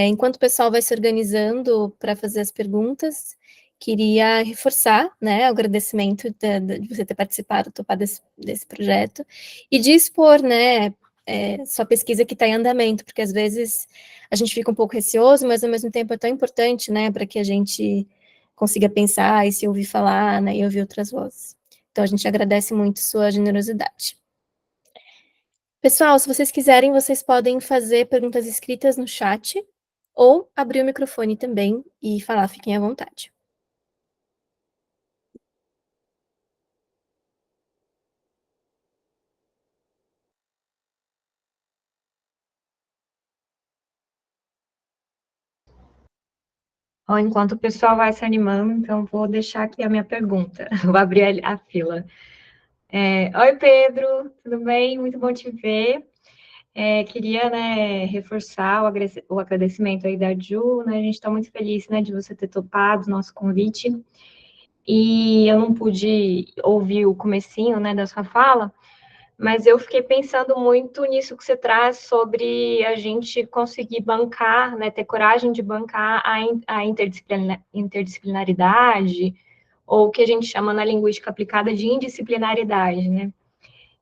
Enquanto o pessoal vai se organizando para fazer as perguntas, queria reforçar, né, o agradecimento de você ter participado, topado desse projeto, e de expor, né, sua pesquisa que está em andamento, porque às vezes a gente fica um pouco receoso, mas ao mesmo tempo é tão importante, né, para que a gente consiga pensar e se ouvir falar, né, e ouvir outras vozes. Então, a gente agradece muito sua generosidade. Pessoal, se vocês quiserem, vocês podem fazer perguntas escritas no chat ou abrir o microfone também e falar, fiquem à vontade. Enquanto o pessoal vai se animando, então vou deixar aqui a minha pergunta. Vou abrir a fila. Oi, Pedro, tudo bem? Muito bom te ver. Queria, né, reforçar o agradecimento aí da Ju, né? A gente está muito feliz, né, de você ter topado o nosso convite. E eu não pude ouvir o comecinho, né, da sua fala, mas eu fiquei pensando muito nisso que você traz sobre a gente conseguir bancar, né, ter coragem de bancar a interdisciplinaridade, ou o que a gente chama na linguística aplicada de indisciplinaridade, né?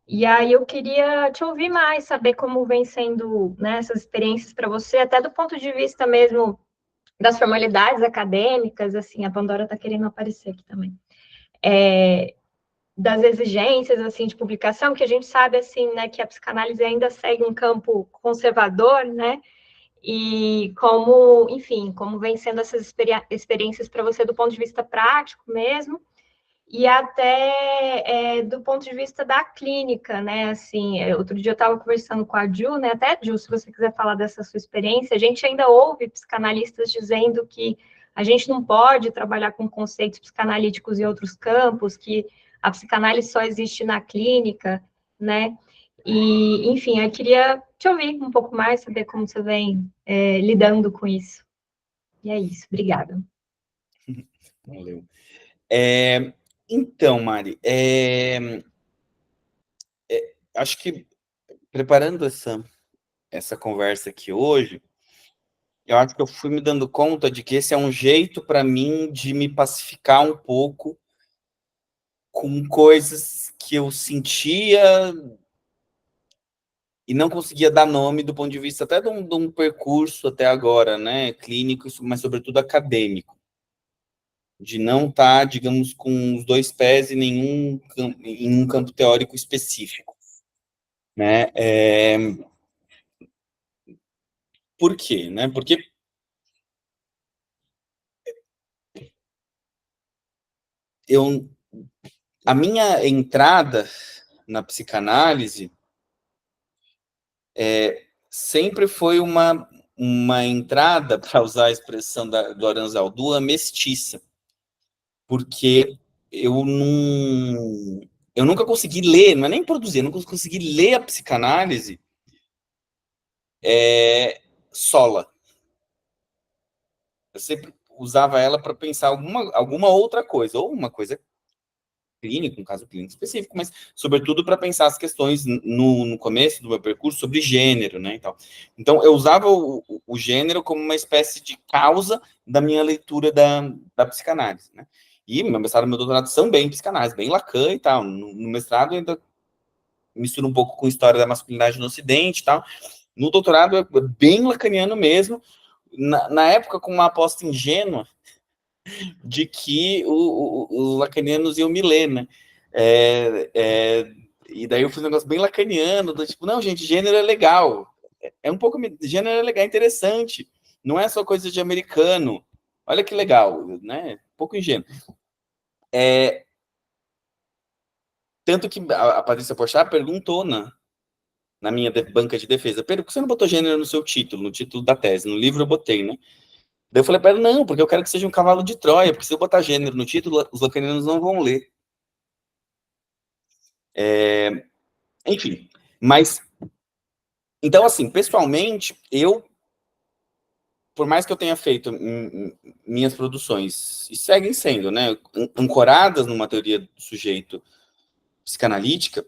E aí eu queria te ouvir mais, saber como vem sendo, né, essas experiências para você, até do ponto de vista mesmo das formalidades acadêmicas, assim, a Pandora está querendo aparecer aqui também, das exigências, assim, de publicação, que a gente sabe, assim, né, que a psicanálise ainda segue um campo conservador, né, e como, enfim, como vem sendo essas experiências para você do ponto de vista prático mesmo, e até do ponto de vista da clínica, né? Assim, outro dia eu estava conversando com a Ju, né? Até, Ju, se você quiser falar dessa sua experiência, a gente ainda ouve psicanalistas dizendo que a gente não pode trabalhar com conceitos psicanalíticos em outros campos, que a psicanálise só existe na clínica, né? E, enfim, eu queria te ouvir um pouco mais, saber como você vem lidando com isso. E é isso, obrigada. Valeu. Então, Mari, acho que preparando essa conversa aqui hoje, eu acho que eu fui me dando conta de que esse é um jeito para mim de me pacificar um pouco com coisas que eu sentia e não conseguia dar nome do ponto de vista até de um percurso até agora, né, clínico, mas sobretudo acadêmico, de não estar, digamos, com os dois pés em um campo teórico específico, né? Por quê, né? Porque a minha entrada na psicanálise sempre foi uma entrada, para usar a expressão do Aranzal Dua, mestiça, porque eu nunca consegui ler, não é nem produzir, eu nunca consegui ler a psicanálise sola. Eu sempre usava ela para pensar alguma outra coisa, ou uma coisa clínica, um caso clínico específico, mas sobretudo para pensar as questões no começo do meu percurso sobre gênero, né, e tal. Então eu usava o gênero como uma espécie de causa da minha leitura da psicanálise, né. E meu mestrado e meu doutorado são bem psicanálise, bem Lacan e tal. No mestrado ainda mistura um pouco com história da masculinidade no Ocidente e tal. No doutorado é bem lacaniano mesmo, na época com uma aposta ingênua de que os lacanianos iam me ler, né? E daí eu fiz um negócio bem lacaniano, do tipo, não, gente, gênero é legal. Um pouco, gênero é legal, é interessante. Não é só coisa de americano. Olha que legal, né? Um pouco ingênuo. Tanto que a Patrícia Porchat perguntou na minha banca de defesa, por que você não botou gênero no seu título, no título da tese? No livro eu botei, né? Daí eu falei para ela, não, porque eu quero que seja um cavalo de Troia, porque se eu botar gênero no título, os lacanianos não vão ler. Enfim, mas, então, assim, pessoalmente, por mais que eu tenha feito minhas produções, e seguem sendo, né, ancoradas numa teoria do sujeito psicanalítica,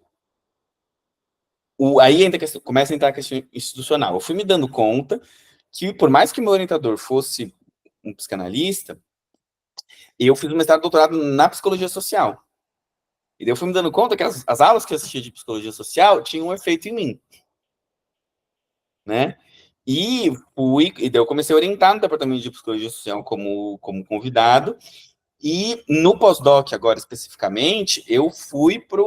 aí começa a entrar a questão institucional. Eu fui me dando conta que, por mais que meu orientador fosse um psicanalista, eu fiz um mestrado e doutorado na psicologia social. E daí eu fui me dando conta que as aulas que eu assistia de psicologia social tinham um efeito em mim, né? E daí eu comecei a orientar no departamento de psicologia social como convidado, e no pós-doc, agora especificamente, eu fui para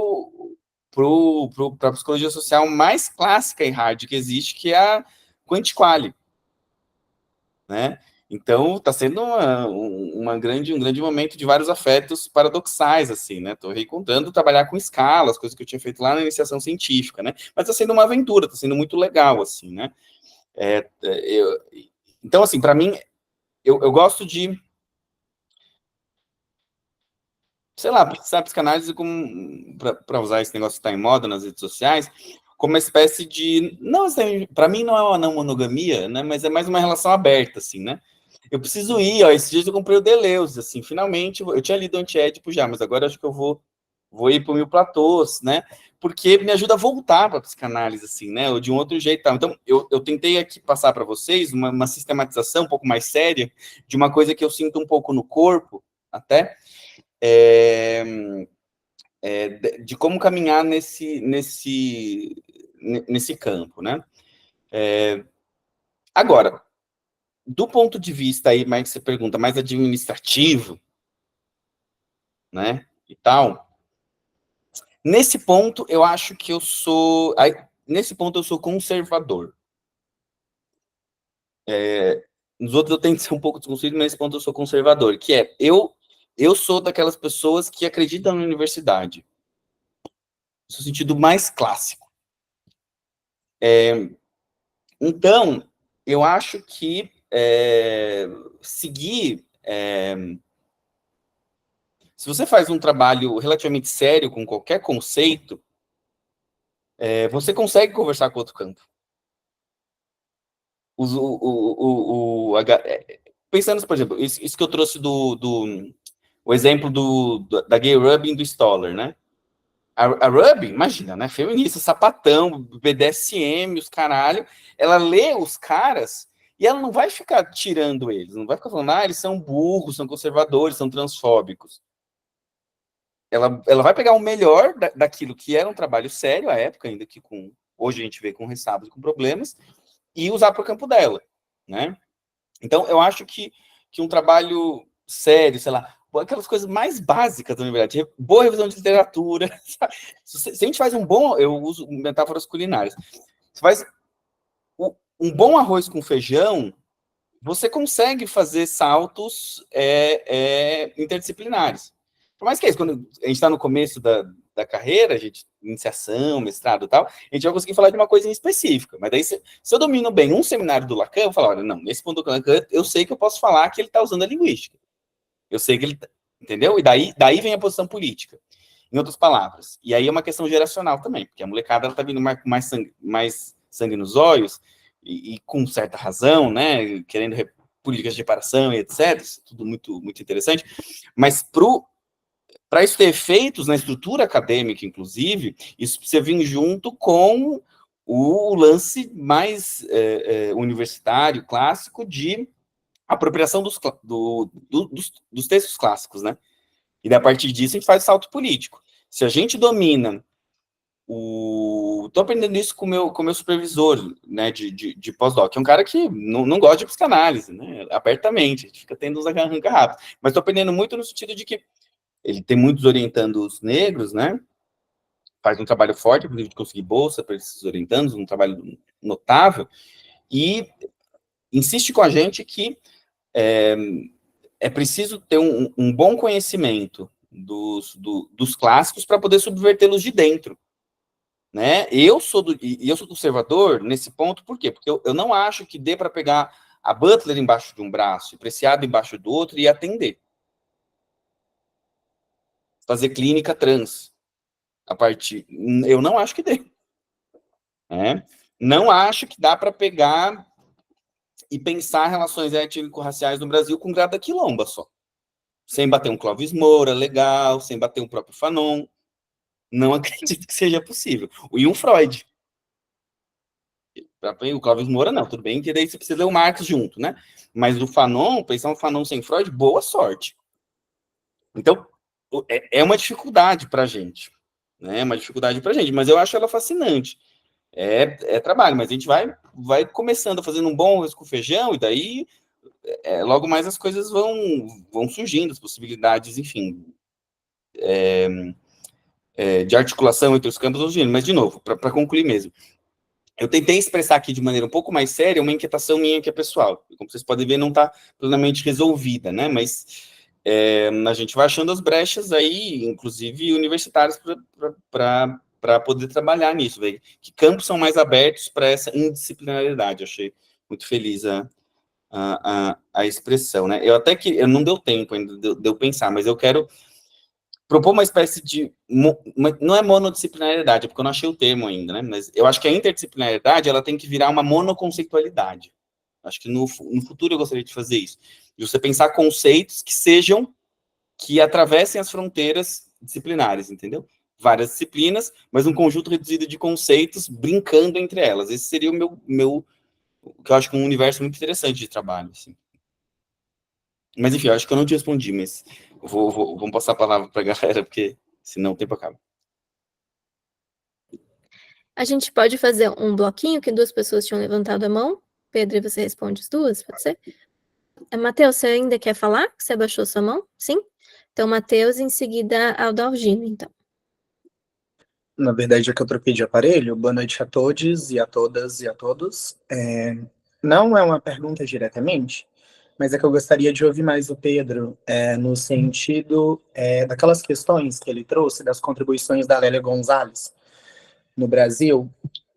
a psicologia social mais clássica e hard que existe, que é a Quantiquali, né? Então, está sendo um grande momento de vários afetos paradoxais, assim, né? Estou reencontrando trabalhar com escalas, coisas que eu tinha feito lá na iniciação científica, né? Mas está sendo uma aventura, está sendo muito legal, assim, né? Então, assim, para mim, eu gosto de, sei lá, pensar a psicanálise como, para usar esse negócio que está em moda nas redes sociais, como uma espécie de, não, assim, para mim não é uma não monogamia, né? Mas é mais uma relação aberta, assim, né? Eu preciso ir, ó, esses dias eu comprei o Deleuze, assim, finalmente, eu tinha lido Antiédipo já, mas agora acho que eu vou ir para o Mil Platôs, né? Porque me ajuda a voltar para a psicanálise, assim, né? Ou de um outro jeito. Tal. Então, eu tentei aqui passar para vocês uma sistematização um pouco mais séria de uma coisa que eu sinto um pouco no corpo, até, de como caminhar nesse campo, né? Agora, do ponto de vista aí, mais que você pergunta, mais administrativo, né, e tal, nesse ponto eu acho que eu sou, nesse ponto eu sou conservador. Nos outros eu tento ser um pouco desconstruído, mas nesse ponto eu sou conservador, que é, eu sou daquelas pessoas que acreditam na universidade, no sentido mais clássico. Então, eu acho que seguir... se você faz um trabalho relativamente sério com qualquer conceito, você consegue conversar com outro campo. Pensando, por exemplo, isso que eu trouxe o exemplo da gay rubbing do Stoller, né? A Ruby, imagina, né? Feminista, sapatão, BDSM, os caralho. Ela lê os caras e ela não vai ficar tirando eles, não vai ficar falando, eles são burros, são conservadores, são transfóbicos. Ela vai pegar o melhor daquilo que era um trabalho sério à época, ainda que hoje a gente vê com ressalvas, com problemas, e usar para o campo dela, né? Então, eu acho que um trabalho sério, sei lá, aquelas coisas mais básicas da universidade, boa revisão de literatura, sabe? Se a gente faz eu uso metáforas culinárias, você faz um bom arroz com feijão, você consegue fazer saltos interdisciplinares. Por mais que é isso, quando a gente está no começo da carreira, iniciação, mestrado e tal, a gente vai conseguir falar de uma coisa em específica. Mas daí, se eu domino bem um seminário do Lacan, eu vou falar, olha, não, nesse ponto do Lacan, eu sei que eu posso falar que ele está usando a linguística. Eu sei que ele... Entendeu? E daí vem a posição política. Em outras palavras. E aí é uma questão geracional também, porque a molecada está vindo mais sangue nos olhos, e com certa razão, né, querendo políticas de reparação e etc. Isso é tudo muito, muito interessante. Mas para isso ter efeitos na estrutura acadêmica, inclusive, isso precisa vir junto com o lance mais universitário, clássico, de apropriação dos textos clássicos, né? E a partir disso a gente faz o salto político. Se a gente domina Estou aprendendo isso com o meu supervisor, né, de pós-doc, é um cara que não gosta de psicanálise, né, abertamente, a gente fica tendo uns arranca rápido, mas estou aprendendo muito no sentido de que ele tem muitos orientandos negros, né, faz um trabalho forte, inclusive de conseguir bolsa para esses orientandos, um trabalho notável, e insiste com a gente que é preciso ter um bom conhecimento dos clássicos para poder subvertê-los de dentro. Né? Eu sou conservador nesse ponto, por quê? Porque eu não acho que dê para pegar a Butler embaixo de um braço e Preciado embaixo do outro e atender. Fazer clínica trans. Eu não acho que dê. Né? Não acho que dá para pegar e pensar relações étnico-raciais no Brasil com grada quilomba só. Sem bater um Clóvis Moura, legal, sem bater um próprio Fanon. Não acredito que seja possível. E um Freud. O Clóvis Moura, não, tudo bem, que daí você precisa ler o Marx junto, né? Mas o Fanon, pensar um Fanon sem Freud, boa sorte. Então, é uma dificuldade para a gente, né? É uma dificuldade para a gente, mas eu acho ela fascinante. É trabalho, mas a gente vai começando fazendo um bom arroz com feijão, e daí logo mais as coisas vão surgindo, as possibilidades, enfim, de articulação entre os campos vão surgindo. Mas, de novo, para concluir mesmo, eu tentei expressar aqui de maneira um pouco mais séria uma inquietação minha que é pessoal. Como vocês podem ver, não está plenamente resolvida, né? Mas a gente vai achando as brechas aí, inclusive universitárias, para poder trabalhar nisso. Véio. Que campos são mais abertos para essa indisciplinaridade? Achei muito feliz a expressão, né? Eu não deu tempo ainda de eu pensar, mas eu quero propor uma espécie de... não é monodisciplinaridade, porque eu não achei o termo ainda, né? Mas eu acho que a interdisciplinaridade ela tem que virar uma monoconceitualidade. Acho que no futuro eu gostaria de fazer isso. De você pensar conceitos que atravessem as fronteiras disciplinares, entendeu? Várias disciplinas, mas um conjunto reduzido de conceitos brincando entre elas. Esse seria o que eu acho que um universo muito interessante de trabalho, assim. Mas, enfim, eu acho que eu não te respondi, mas vamos passar a palavra para a galera, porque senão o tempo acaba. A gente pode fazer um bloquinho que 2 pessoas tinham levantado a mão? Pedro, e você responde as duas, pode ser? Matheus, você ainda quer falar? Você abaixou sua mão? Sim? Então, Matheus, em seguida, Aldalgino, então. Na verdade, é que eu troquei de aparelho. Boa noite a todos e a todas e a todos. Não é uma pergunta diretamente, mas é que eu gostaria de ouvir mais o Pedro no sentido daquelas questões que ele trouxe, das contribuições da Lélia Gonzalez no Brasil,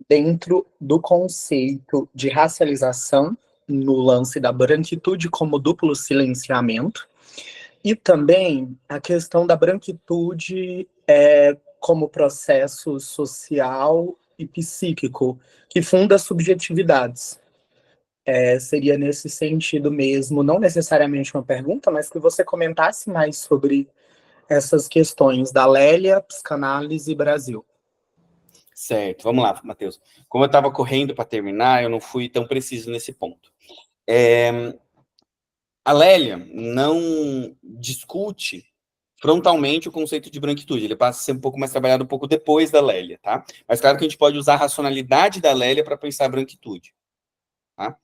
dentro do conceito de racialização no lance da branquitude como duplo silenciamento, e também a questão da branquitude como processo social e psíquico que funda subjetividades. Seria nesse sentido mesmo, não necessariamente uma pergunta, mas que você comentasse mais sobre essas questões da Lélia, psicanálise e Brasil. Certo, vamos lá, Matheus. Como eu estava correndo para terminar, eu não fui tão preciso nesse ponto. A Lélia não discute frontalmente o conceito de branquitude, ele passa a ser um pouco mais trabalhado um pouco depois da Lélia, tá? Mas claro que a gente pode usar a racionalidade da Lélia para pensar a branquitude, tá?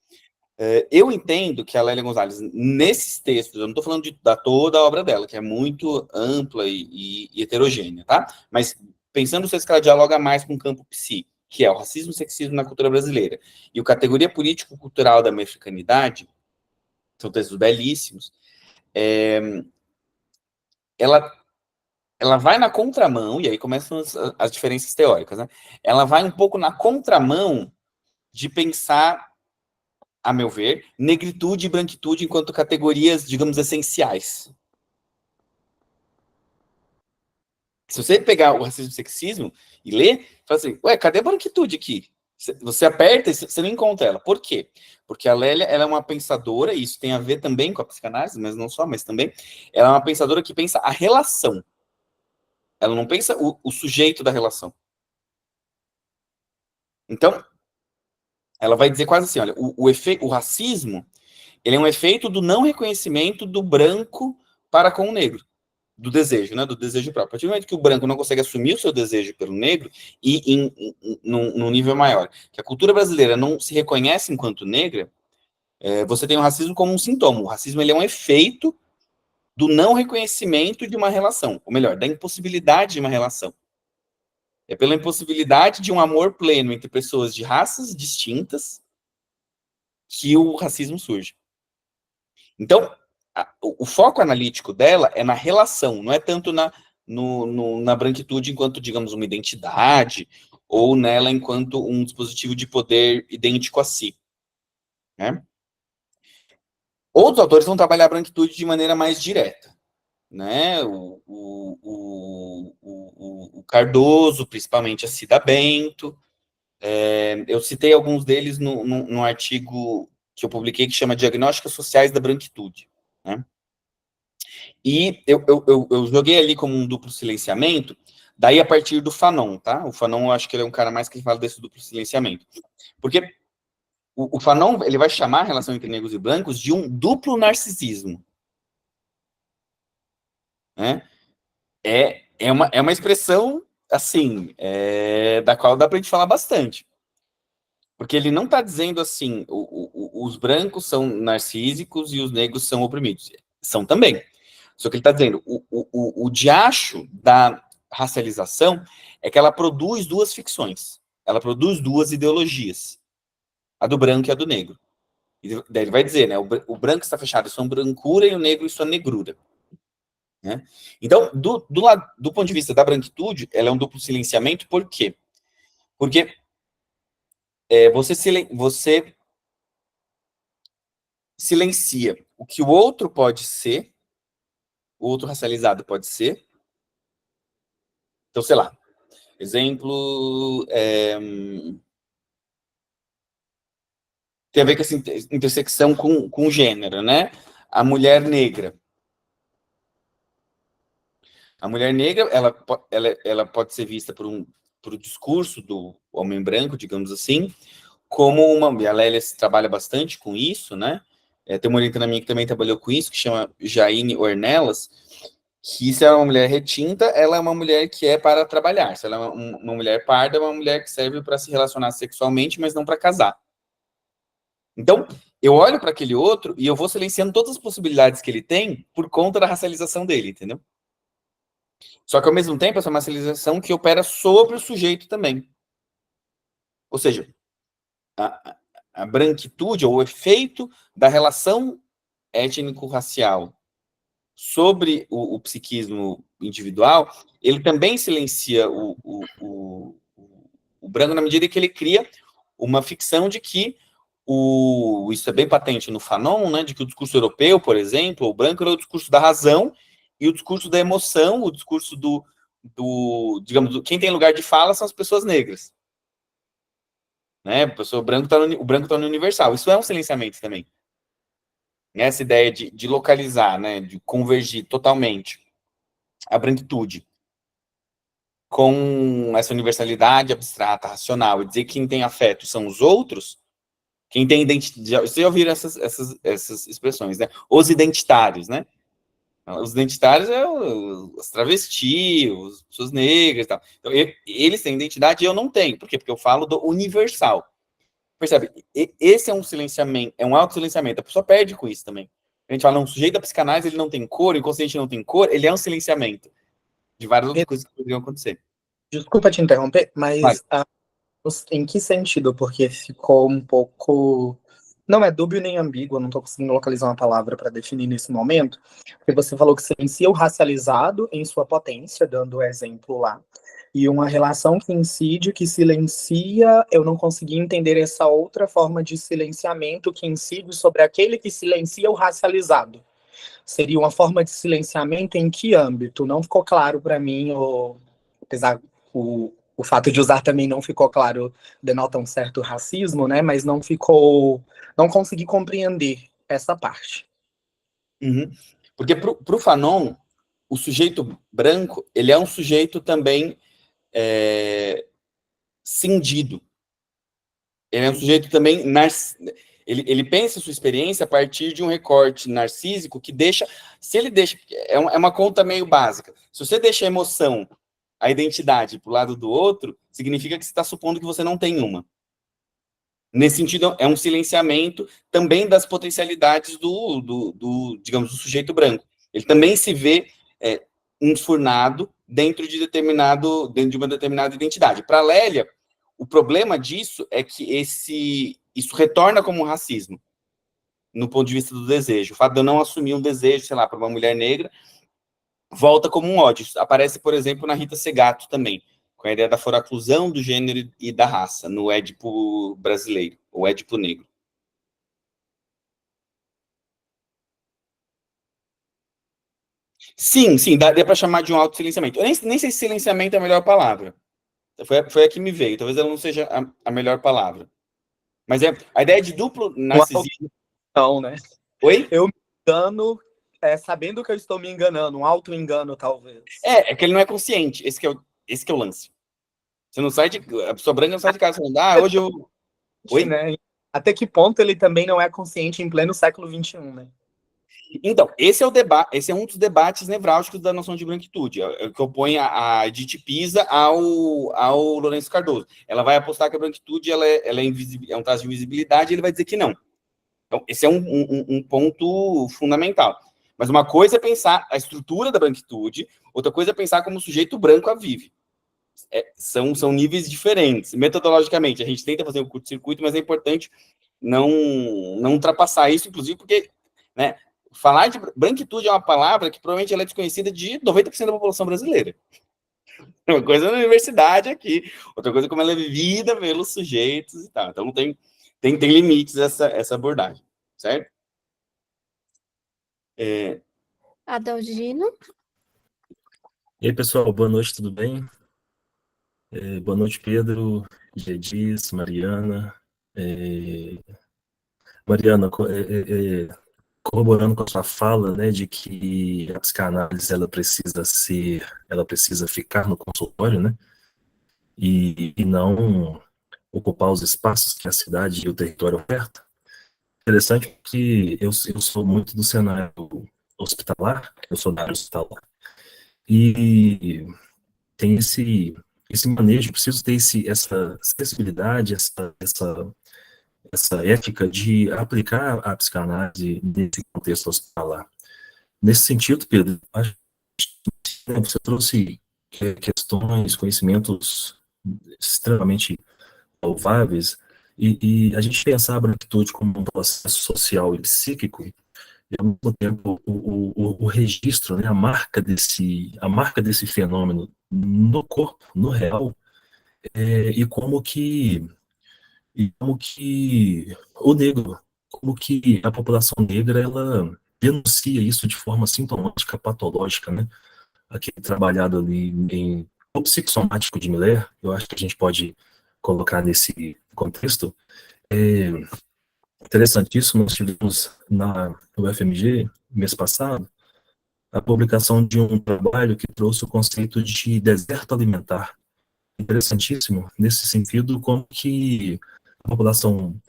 Eu entendo que a Lélia Gonzalez, nesses textos, eu não estou falando da toda a obra dela, que é muito ampla e heterogênea, tá? Mas pensando se ela dialoga mais com o campo psi, que é o racismo e sexismo na cultura brasileira, e o categoria político-cultural da mexicanidade, são textos belíssimos, ela vai na contramão, e aí começam as diferenças teóricas, né? Ela vai um pouco na contramão de pensar, a meu ver, negritude e branquitude enquanto categorias, digamos, essenciais. Se você pegar o racismo e o sexismo e ler, fala assim, ué, cadê a branquitude aqui? Você aperta e você não encontra ela. Por quê? Porque a Lélia, ela é uma pensadora, e isso tem a ver também com a psicanálise, mas não só, mas também, ela é uma pensadora que pensa a relação. Ela não pensa o sujeito da relação. Então, ela vai dizer quase assim, olha, o racismo, ele é um efeito do não reconhecimento do branco para com o negro, do desejo, né, do desejo próprio. A partir do momento que o branco não consegue assumir o seu desejo pelo negro, e num nível maior, que a cultura brasileira não se reconhece enquanto negra, você tem o racismo como um sintoma. O racismo, ele é um efeito do não reconhecimento de uma relação, ou melhor, da impossibilidade de uma relação. É pela impossibilidade de um amor pleno entre pessoas de raças distintas que o racismo surge. Então, o foco analítico dela é na relação, não é tanto na branquitude enquanto, digamos, uma identidade, ou nela enquanto um dispositivo de poder idêntico a si. Né? Outros autores vão trabalhar a branquitude de maneira mais direta. Né? O Cardoso, principalmente a Cida Bento. Eu citei alguns deles no artigo que eu publiquei, que chama Diagnósticos Sociais da Branquitude. Né? E eu joguei ali como um duplo silenciamento, daí a partir do Fanon, tá? O Fanon, eu acho que ele é um cara mais que fala desse duplo silenciamento. Porque o Fanon, ele vai chamar a relação entre negros e brancos de um duplo narcisismo. Né? É uma expressão, assim, da qual dá pra gente falar bastante. Porque ele não está dizendo assim, os brancos são narcísicos e os negros são oprimidos. São também. Só que ele está dizendo, o diacho da racialização é que ela produz duas ficções. Ela produz duas ideologias. A do branco e a do negro. E daí ele vai dizer, né? O branco está fechado em sua brancura e o negro em sua negrura. Né? Então, do ponto de vista da branquitude, ela é um duplo silenciamento, por quê? Porque você silencia o que o outro pode ser, o outro racializado pode ser. Então, sei lá, exemplo, tem a ver com essa intersecção com gênero, né? A mulher negra. A mulher negra, ela pode ser vista por um discurso do homem branco, digamos assim, como uma... A Lélia trabalha bastante com isso, né? Tem uma orientanda minha que também trabalhou com isso, que chama Jaine Ornelas, que se ela é uma mulher retinta, ela é uma mulher que é para trabalhar. Se ela é uma mulher parda, é uma mulher que serve para se relacionar sexualmente, mas não para casar. Então, eu olho para aquele outro e eu vou silenciando todas as possibilidades que ele tem por conta da racialização dele, entendeu? Só que, ao mesmo tempo, essa é uma racialização que opera sobre o sujeito também. Ou seja, a branquitude, ou o efeito da relação étnico-racial sobre o psiquismo individual, ele também silencia o branco na medida que ele cria uma ficção de que isso é bem patente no Fanon, né, de que o discurso europeu, por exemplo, o branco era o discurso da razão e o discurso da emoção, o discurso digamos, quem tem lugar de fala são as pessoas negras. Né? O branco está no universal. Isso é um silenciamento também. Essa ideia de localizar, né, de convergir totalmente a branquitude com essa universalidade abstrata, racional, e dizer que quem tem afeto são os outros, quem tem identidade. Vocês já ouviram essas expressões, né? Os identitários, né? Os identitários é os travestis, as pessoas negras e tal. Então, eles têm identidade e eu não tenho. Por quê? Porque eu falo do universal. Percebe? Esse é um silenciamento, é um auto-silenciamento. A pessoa perde com isso também. A gente fala, não, o sujeito da psicanálise ele não tem cor, o inconsciente não tem cor, ele é um silenciamento de várias outras coisas que poderiam acontecer. Desculpa te interromper, Vai. mas em que sentido? Porque ficou um pouco. Não é dúbio nem ambíguo, eu não estou conseguindo localizar uma palavra para definir nesse momento. Porque você falou que silencia o racializado em sua potência, dando o exemplo lá. E uma relação que incide, que silencia, eu não consegui entender essa outra forma de silenciamento que incide sobre aquele que silencia o racializado. Seria uma forma de silenciamento em que âmbito? Não ficou claro para mim, apesar o fato de usar também não ficou claro, denota um certo racismo, né? Mas não consegui compreender essa parte. Uhum. Porque para o Fanon, o sujeito branco, ele é um sujeito também cindido. Ele é um sujeito também ele pensa a sua experiência a partir de um recorte narcísico que deixa, se ele deixa, é uma conta meio básica. Se você deixa a emoção, a identidade para o lado do outro, significa que você está supondo que você não tem uma. Nesse sentido, é um silenciamento também das potencialidades digamos, do sujeito branco. Ele também se vê enfurnado dentro de uma determinada identidade. Para Lélia, o problema disso é que isso retorna como um racismo, no ponto de vista do desejo. O fato de eu não assumir um desejo, sei lá, para uma mulher negra, volta como um ódio. Isso aparece, por exemplo, na Rita Segato também, com a ideia da foraclusão do gênero e da raça, no Édipo brasileiro, ou Édipo negro. Sim, dá para chamar de um autossilenciamento. Eu nem sei se silenciamento é a melhor palavra. Foi a que me veio. Talvez ela não seja a melhor palavra. Mas a ideia de duplo narcisismo. Não, né? Oi? Eu me engano, sabendo que eu estou me enganando, um auto-engano, talvez. É que ele não é consciente. Esse que é o lance. Você não sai a pessoa branca não sai de casa falando, hoje eu. Oi? Né? Até que ponto ele também não é consciente em pleno século XXI, né? Então, esse é o debate, esse é um dos debates nevrálgicos da noção de branquitude, que opõe a Edith Pisa ao Lourenço Cardoso. Ela vai apostar que a branquitude ela é um traço de invisibilidade, e ele vai dizer que não. Então, esse é um ponto fundamental. Mas uma coisa é pensar a estrutura da branquitude, outra coisa é pensar como o sujeito branco a vive. São níveis diferentes. Metodologicamente, a gente tenta fazer um curto-circuito, mas é importante não ultrapassar isso, inclusive porque, né, falar de branquitude é uma palavra que provavelmente ela é desconhecida de 90% da população brasileira. Uma coisa na universidade aqui, outra coisa como ela é vivida pelos sujeitos e tal. Então tem limites essa abordagem, certo? Adalgino. E aí, pessoal, boa noite, tudo bem? Boa noite, Pedro, Gedis, Mariana. Mariana, corroborando com a sua fala, né, de que a psicanálise ela precisa ficar no consultório, né, e não ocupar os espaços que a cidade e o território oferta. Interessante que eu sou muito do cenário hospitalar, eu sou da área hospitalar, e tem esse manejo, preciso ter essa acessibilidade, essa ética de aplicar a psicanálise nesse contexto hospitalar. Nesse sentido, Pedro, acho que você trouxe questões, conhecimentos extremamente louváveis, e a gente pensar a branquitude como um processo social e psíquico, e ao mesmo tempo o registro, né, a marca desse fenômeno no corpo, no real, e como que o negro, como que a população negra, ela denuncia isso de forma sintomática, patológica, né? Aqui trabalhado ali em o psicossomático de Miller, eu acho que a gente pode colocar nesse contexto. É interessantíssimo, nós tivemos na UFMG, mês passado, a publicação de um trabalho que trouxe o conceito de deserto alimentar. Interessantíssimo, nesse sentido, como que a população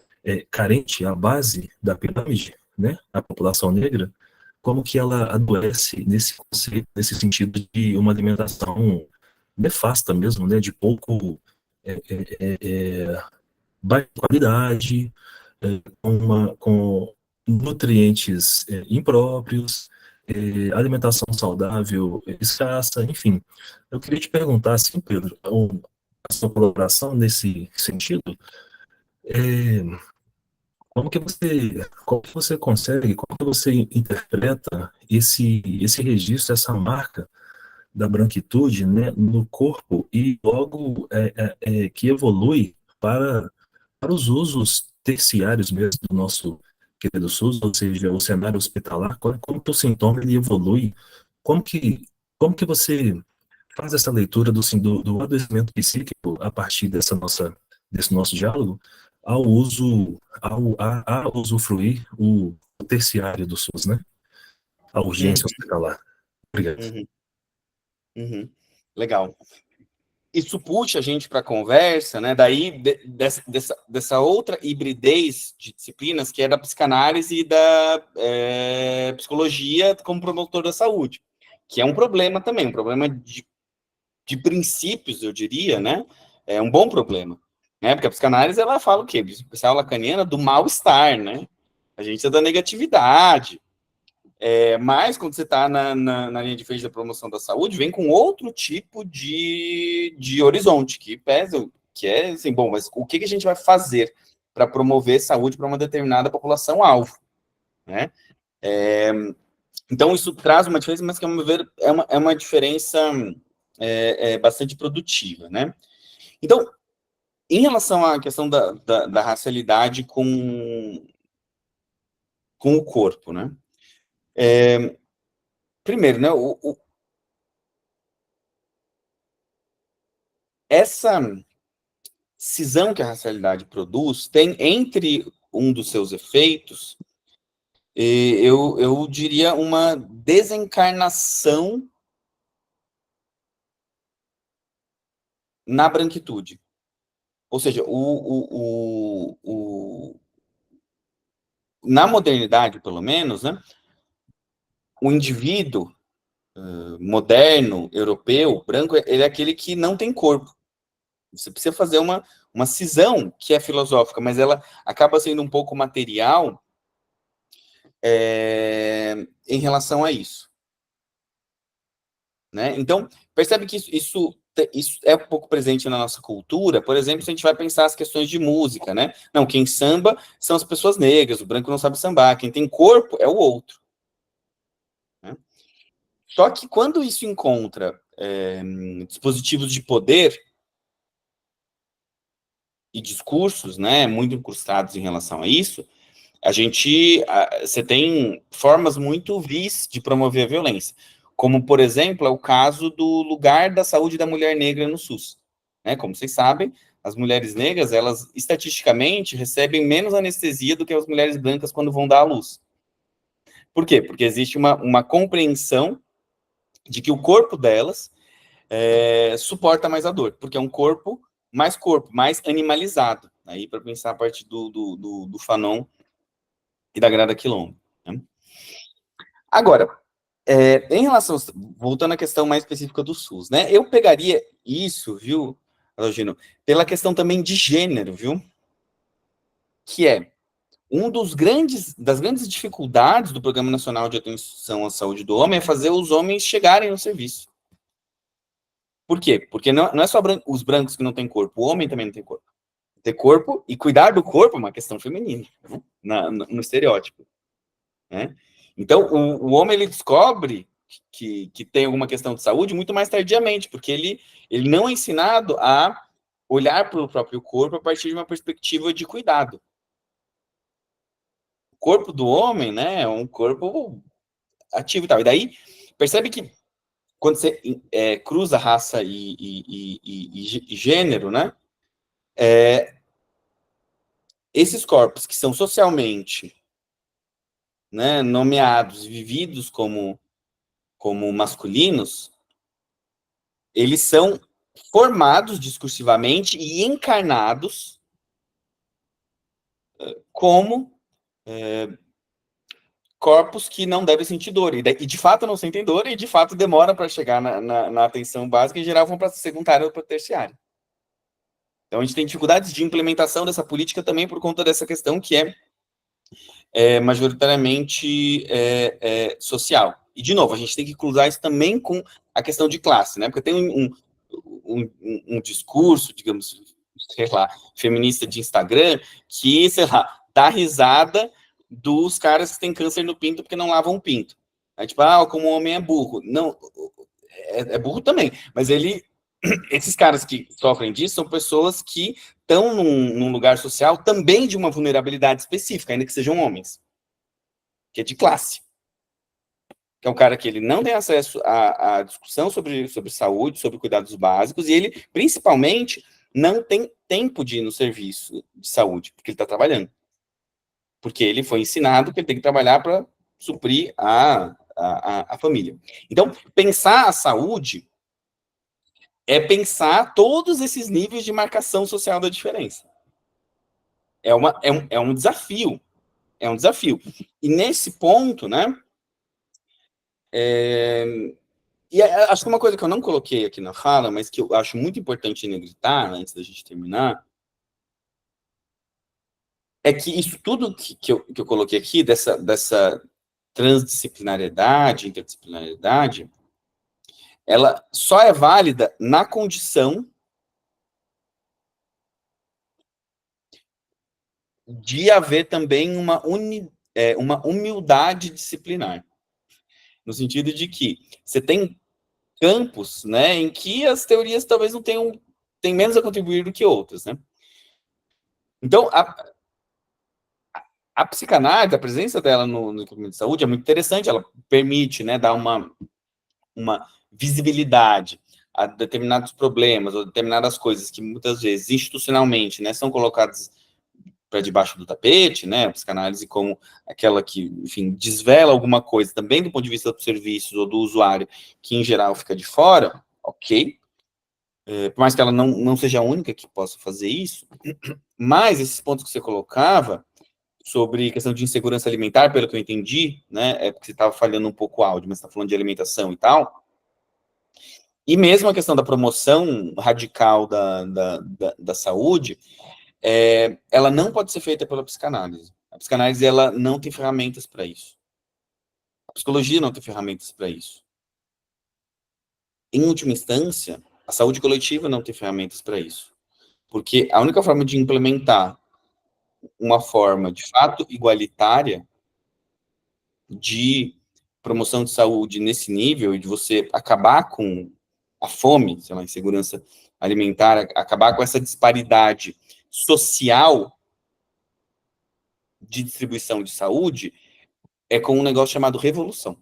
carente, a base da pirâmide, né, a população negra, como que ela adoece nesse conceito, nesse sentido de uma alimentação nefasta mesmo, né, de pouco baixa qualidade, com nutrientes impróprios, alimentação saudável escassa, enfim. Eu queria te perguntar, assim, Pedro, a sua colaboração nesse sentido, é, como que você consegue, como que você interpreta esse registro, essa marca da branquitude, né, no corpo e logo que evolui para os usos terciários mesmo do nosso querido SUS, ou seja, o cenário hospitalar, como que o sintoma ele evolui, como que, como que você faz essa leitura do adoecimento psíquico a partir desse nosso diálogo ao uso, a usufruir o terciário do SUS, né? A urgência Uhum, hospitalar. Obrigado. uhum, uhum. Legal. Isso puxa a gente para a conversa, né? Daí dessa outra hibridez de disciplinas que é da psicanálise e da psicologia como promotor da saúde, que é um problema também, um problema de princípios, eu diria, né? É um bom problema, né? Porque a psicanálise ela fala o quê? Especial lacaniana do mal-estar, né? A gente é da negatividade. Mas quando você está na linha de frente da promoção da saúde, vem com outro tipo de horizonte, que pesa, que é assim, bom, mas o que a gente vai fazer para promover saúde para uma determinada população-alvo, né? Então, isso traz uma diferença, mas que, a meu ver, é uma diferença bastante produtiva, né? Então, em relação à questão da racialidade com o corpo, né? Primeiro, né, essa cisão que a racialidade produz tem entre um dos seus efeitos, eu diria, uma desencarnação na branquitude. Ou seja, na modernidade, pelo menos, né, o indivíduo moderno, europeu, branco, ele é aquele que não tem corpo. Você precisa fazer uma cisão que é filosófica, mas ela acaba sendo um pouco material em relação a isso. Né? Então, percebe que isso é um pouco presente na nossa cultura. Por exemplo, se a gente vai pensar as questões de música, né? Não, quem samba são as pessoas negras, o branco não sabe sambar, quem tem corpo é o outro. Né? Só que quando isso encontra dispositivos de poder e discursos, né, muito incrustados em relação a isso, você tem formas muito vis de promover a violência, como, por exemplo, é o caso do lugar da saúde da mulher negra no SUS. Né? Como vocês sabem, as mulheres negras, elas, estatisticamente, recebem menos anestesia do que as mulheres brancas quando vão dar à luz. Por quê? Porque existe uma compreensão de que o corpo delas suporta mais a dor, porque é um corpo, mais animalizado. Aí, para pensar a partir do Fanon e da Grada Quilombo. Né? Agora, em relação, voltando à questão mais específica do SUS, né? Eu pegaria isso, viu, Algino, pela questão também de gênero, viu? que é das grandes dificuldades do Programa Nacional de Atenção à Saúde do Homem é fazer os homens chegarem no serviço. Por quê? Porque não é só os brancos que não têm corpo, o homem também não tem corpo. Ter corpo e cuidar do corpo é uma questão feminina, né? No estereótipo. Né? Então, o homem ele descobre que tem alguma questão de saúde muito mais tardiamente, porque ele não é ensinado a olhar para o próprio corpo a partir de uma perspectiva de cuidado. O corpo do homem, né, é um corpo ativo e tal. E daí, percebe que quando você cruza raça e gênero, né, esses corpos que são socialmente, né, nomeados, vividos como masculinos, eles são formados discursivamente e encarnados como corpos que não devem sentir dor. E de fato não sentem dor, e de fato demoram para chegar na atenção básica, e em geral vão para a secundária ou para a terciária. Então a gente tem dificuldades de implementação dessa política também por conta dessa questão que é majoritariamente social. E, de novo, a gente tem que cruzar isso também com a questão de classe, né? Porque tem um discurso, digamos, sei lá, feminista de Instagram, que, sei lá, dá risada dos caras que têm câncer no pinto porque não lavam o pinto. Aí, tipo, como o homem é burro. Não, é burro também, mas esses caras que sofrem disso são pessoas que estão num lugar social também de uma vulnerabilidade específica, ainda que sejam homens, que é de classe. Que é um cara que ele não tem acesso à discussão sobre saúde, sobre cuidados básicos, e ele, principalmente, não tem tempo de ir no serviço de saúde, porque ele está trabalhando. Porque ele foi ensinado que ele tem que trabalhar para suprir a família. Então, pensar a saúde é pensar todos esses níveis de marcação social da diferença. É um desafio. É um desafio. E nesse ponto, né? Acho que uma coisa que eu não coloquei aqui na fala, mas que eu acho muito importante negritar, antes da gente terminar, é que isso tudo que eu coloquei aqui, dessa transdisciplinariedade, interdisciplinariedade, ela só é válida na condição de haver também uma humildade disciplinar. No sentido de que você tem campos, né, em que as teorias talvez não têm menos a contribuir do que outras, né? Então, a psicanálise, a presença dela no equipamento de saúde é muito interessante, ela permite, né, dar uma visibilidade a determinados problemas ou determinadas coisas que muitas vezes institucionalmente, né, são colocadas para debaixo do tapete, né, a psicanálise como aquela que, enfim, desvela alguma coisa também do ponto de vista dos serviços ou do usuário, que em geral fica de fora, ok, por mais que ela não seja a única que possa fazer isso, mas esses pontos que você colocava sobre questão de insegurança alimentar, pelo que eu entendi, né, porque você estava falhando um pouco o áudio, mas está falando de alimentação e tal, e mesmo a questão da promoção radical da saúde, ela não pode ser feita pela psicanálise. A psicanálise, ela não tem ferramentas para isso. A psicologia não tem ferramentas para isso. Em última instância, a saúde coletiva não tem ferramentas para isso. Porque a única forma de implementar uma forma, de fato, igualitária de promoção de saúde nesse nível, e de você acabar com a fome, sei lá, insegurança alimentar, acabar com essa disparidade social de distribuição de saúde, é com um negócio chamado revolução.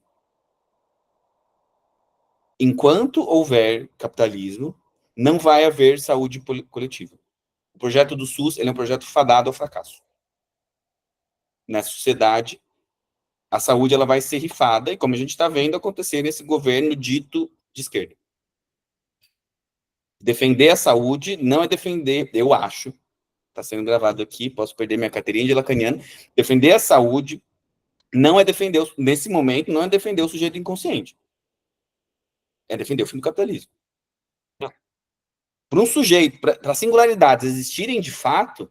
Enquanto houver capitalismo, não vai haver saúde coletiva. O projeto do SUS, ele é um projeto fadado ao fracasso. Na sociedade, a saúde ela vai ser rifada, e como a gente está vendo acontecer nesse governo dito de esquerda. Defender a saúde não é defender, eu acho, está sendo gravado aqui, posso perder minha carteirinha de lacaniano, defender a saúde não é defender, nesse momento, não é defender o sujeito inconsciente. É defender o fim do capitalismo. Para um sujeito, para singularidades existirem de fato,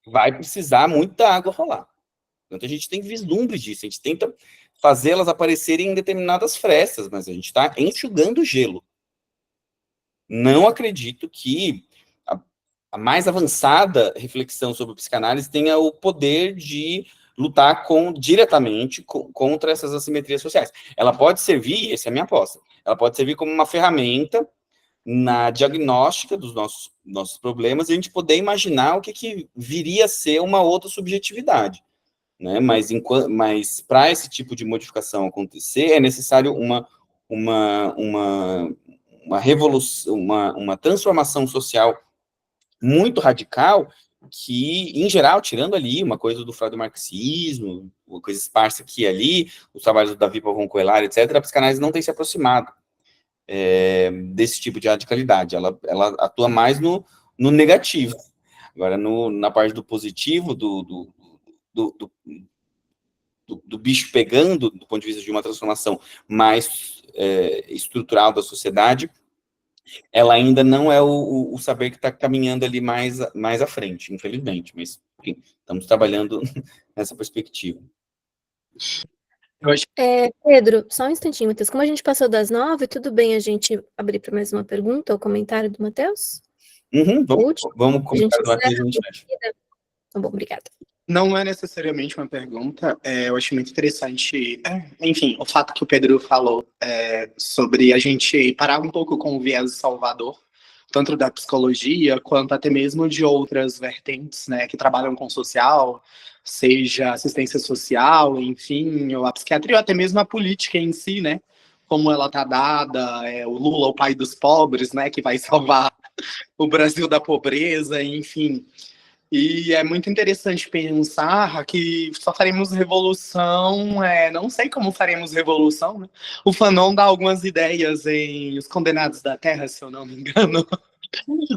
vai precisar muita água rolar. Então, a gente tem vislumbre disso, a gente tenta fazê-las aparecerem em determinadas frestas, mas a gente está enxugando gelo. Não acredito que a mais avançada reflexão sobre psicanálise tenha o poder de lutar diretamente contra essas assimetrias sociais. Ela pode servir, essa é a minha aposta, ela pode servir como uma ferramenta na diagnóstica dos nossos problemas e a gente poder imaginar o que viria a ser uma outra subjetividade. Né? Mas para esse tipo de modificação acontecer, é necessário uma revolução, uma transformação social muito radical que, em geral, tirando ali uma coisa do freudo-marxismo, uma coisa esparsa aqui e ali, os trabalhos do Davi Pavão Coelho, etc., a psicanálise não tem se aproximado desse tipo de radicalidade. Ela atua mais no negativo. Agora, na parte do positivo, do bicho pegando, do ponto de vista de uma transformação mais estrutural da sociedade, ela ainda não é o saber que está caminhando ali mais à frente, infelizmente, mas, enfim, estamos trabalhando nessa perspectiva. Eu acho Pedro, só um instantinho, Matheus. Como a gente passou das 9, tudo bem a gente abrir para mais uma pergunta ou comentário do Matheus? Vamos comentar do Matheus. Tá bom, obrigada. Não é necessariamente uma pergunta, eu acho muito interessante, enfim, o fato que o Pedro falou sobre a gente parar um pouco com o viés salvador, tanto da psicologia quanto até mesmo de outras vertentes, né, que trabalham com social, seja assistência social, enfim, ou a psiquiatria, ou até mesmo a política em si, né, como ela tá dada, o Lula, o pai dos pobres, né, que vai salvar o Brasil da pobreza, enfim. E é muito interessante pensar que só faremos revolução, não sei como faremos revolução, né? O Fanon dá algumas ideias em Os Condenados da Terra, se eu não me engano.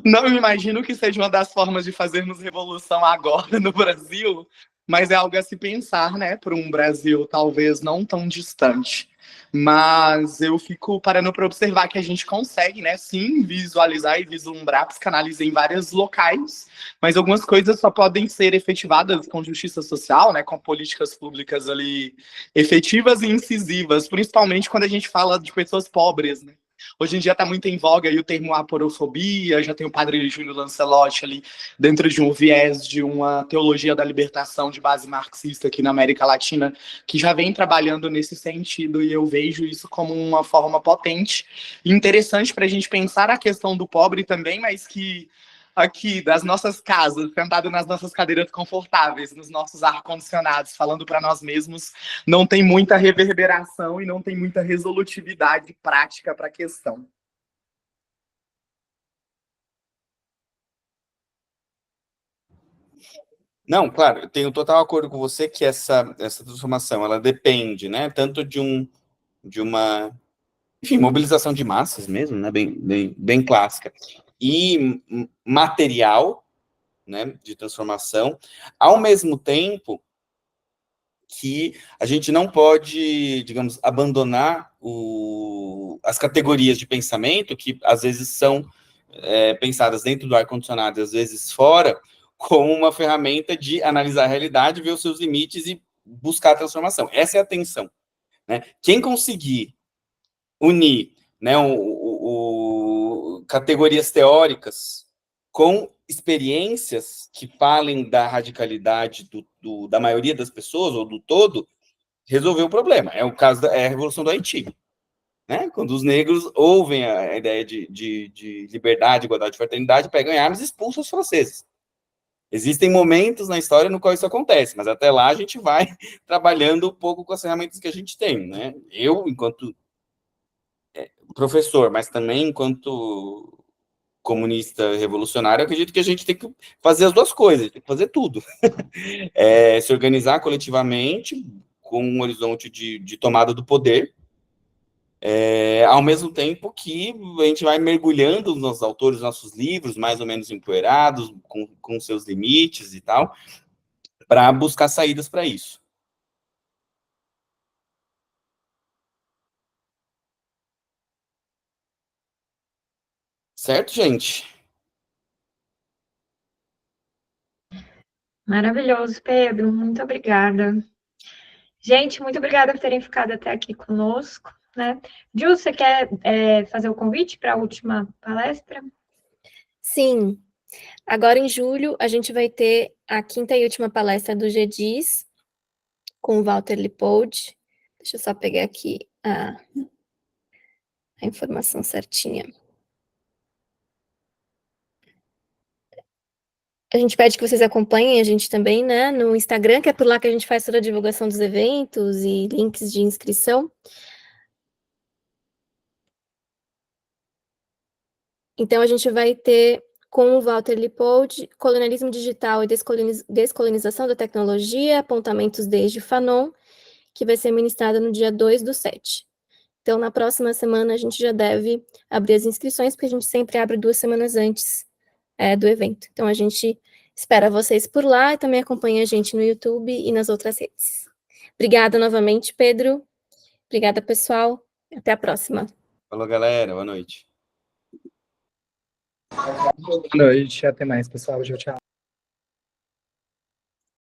Não imagino que seja uma das formas de fazermos revolução agora no Brasil, mas é algo a se pensar, né, para um Brasil talvez não tão distante. Mas eu fico parando para observar que a gente consegue, né, sim, visualizar e vislumbrar a psicanálise em vários locais, mas algumas coisas só podem ser efetivadas com justiça social, né, com políticas públicas ali efetivas e incisivas, principalmente quando a gente fala de pessoas pobres, né? Hoje em dia está muito em voga aí o termo aporofobia, já tem o padre Júlio Lancelotti ali dentro de um viés de uma teologia da libertação de base marxista aqui na América Latina, que já vem trabalhando nesse sentido, e eu vejo isso como uma forma potente e interessante para a gente pensar a questão do pobre também, mas que aqui das nossas casas, sentado nas nossas cadeiras confortáveis, nos nossos ar-condicionados, falando para nós mesmos, não tem muita reverberação e não tem muita resolutividade prática para a questão. Não, claro, eu tenho total acordo com você que essa transformação, ela depende, né, tanto de uma, enfim, mobilização de massas mesmo, né, bem clássica, e material, né, de transformação, ao mesmo tempo que a gente não pode, digamos, abandonar as categorias de pensamento que às vezes são pensadas dentro do ar-condicionado e às vezes fora, como uma ferramenta de analisar a realidade, ver os seus limites e buscar a transformação. Essa é a tensão. Né? Quem conseguir unir, né, categorias teóricas com experiências que falem da radicalidade da maioria das pessoas, ou do todo, resolveu o problema. É o caso a Revolução do Haiti. Né? Quando os negros ouvem a ideia de liberdade, igualdade e fraternidade, pegam em armas e expulsam os franceses. Existem momentos na história no qual isso acontece, mas até lá a gente vai trabalhando um pouco com as ferramentas que a gente tem. Né? Eu, enquanto professor, mas também enquanto comunista revolucionário, acredito que a gente tem que fazer as duas coisas, tem que fazer tudo. Se organizar coletivamente com um horizonte de tomada do poder, ao mesmo tempo que a gente vai mergulhando nos nossos autores, nossos livros, mais ou menos empoeirados, com seus limites e tal, para buscar saídas para isso. Certo, gente? Maravilhoso, Pedro. Muito obrigada. Gente, muito obrigada por terem ficado até aqui conosco, né? Ju, você quer fazer o convite para a última palestra? Sim. Agora, em julho, a gente vai ter a 5ª e última palestra do GDIS, com o Walter Lippold. Deixa eu só pegar aqui a informação certinha. A gente pede que vocês acompanhem a gente também, né, no Instagram, que é por lá que a gente faz toda a divulgação dos eventos e links de inscrição. Então, a gente vai ter, com o Walter Lippold, Colonialismo Digital e Descolonização da Tecnologia, apontamentos desde Fanon, que vai ser ministrada no dia 2/7. Então, na próxima semana, a gente já deve abrir as inscrições, porque a gente sempre abre 2 semanas antes do evento. Então, a gente espera vocês por lá e também acompanha a gente no YouTube e nas outras redes. Obrigada novamente, Pedro. Obrigada, pessoal. Até a próxima. Falou, galera. Boa noite. Boa noite, até mais, pessoal. Tchau, tchau.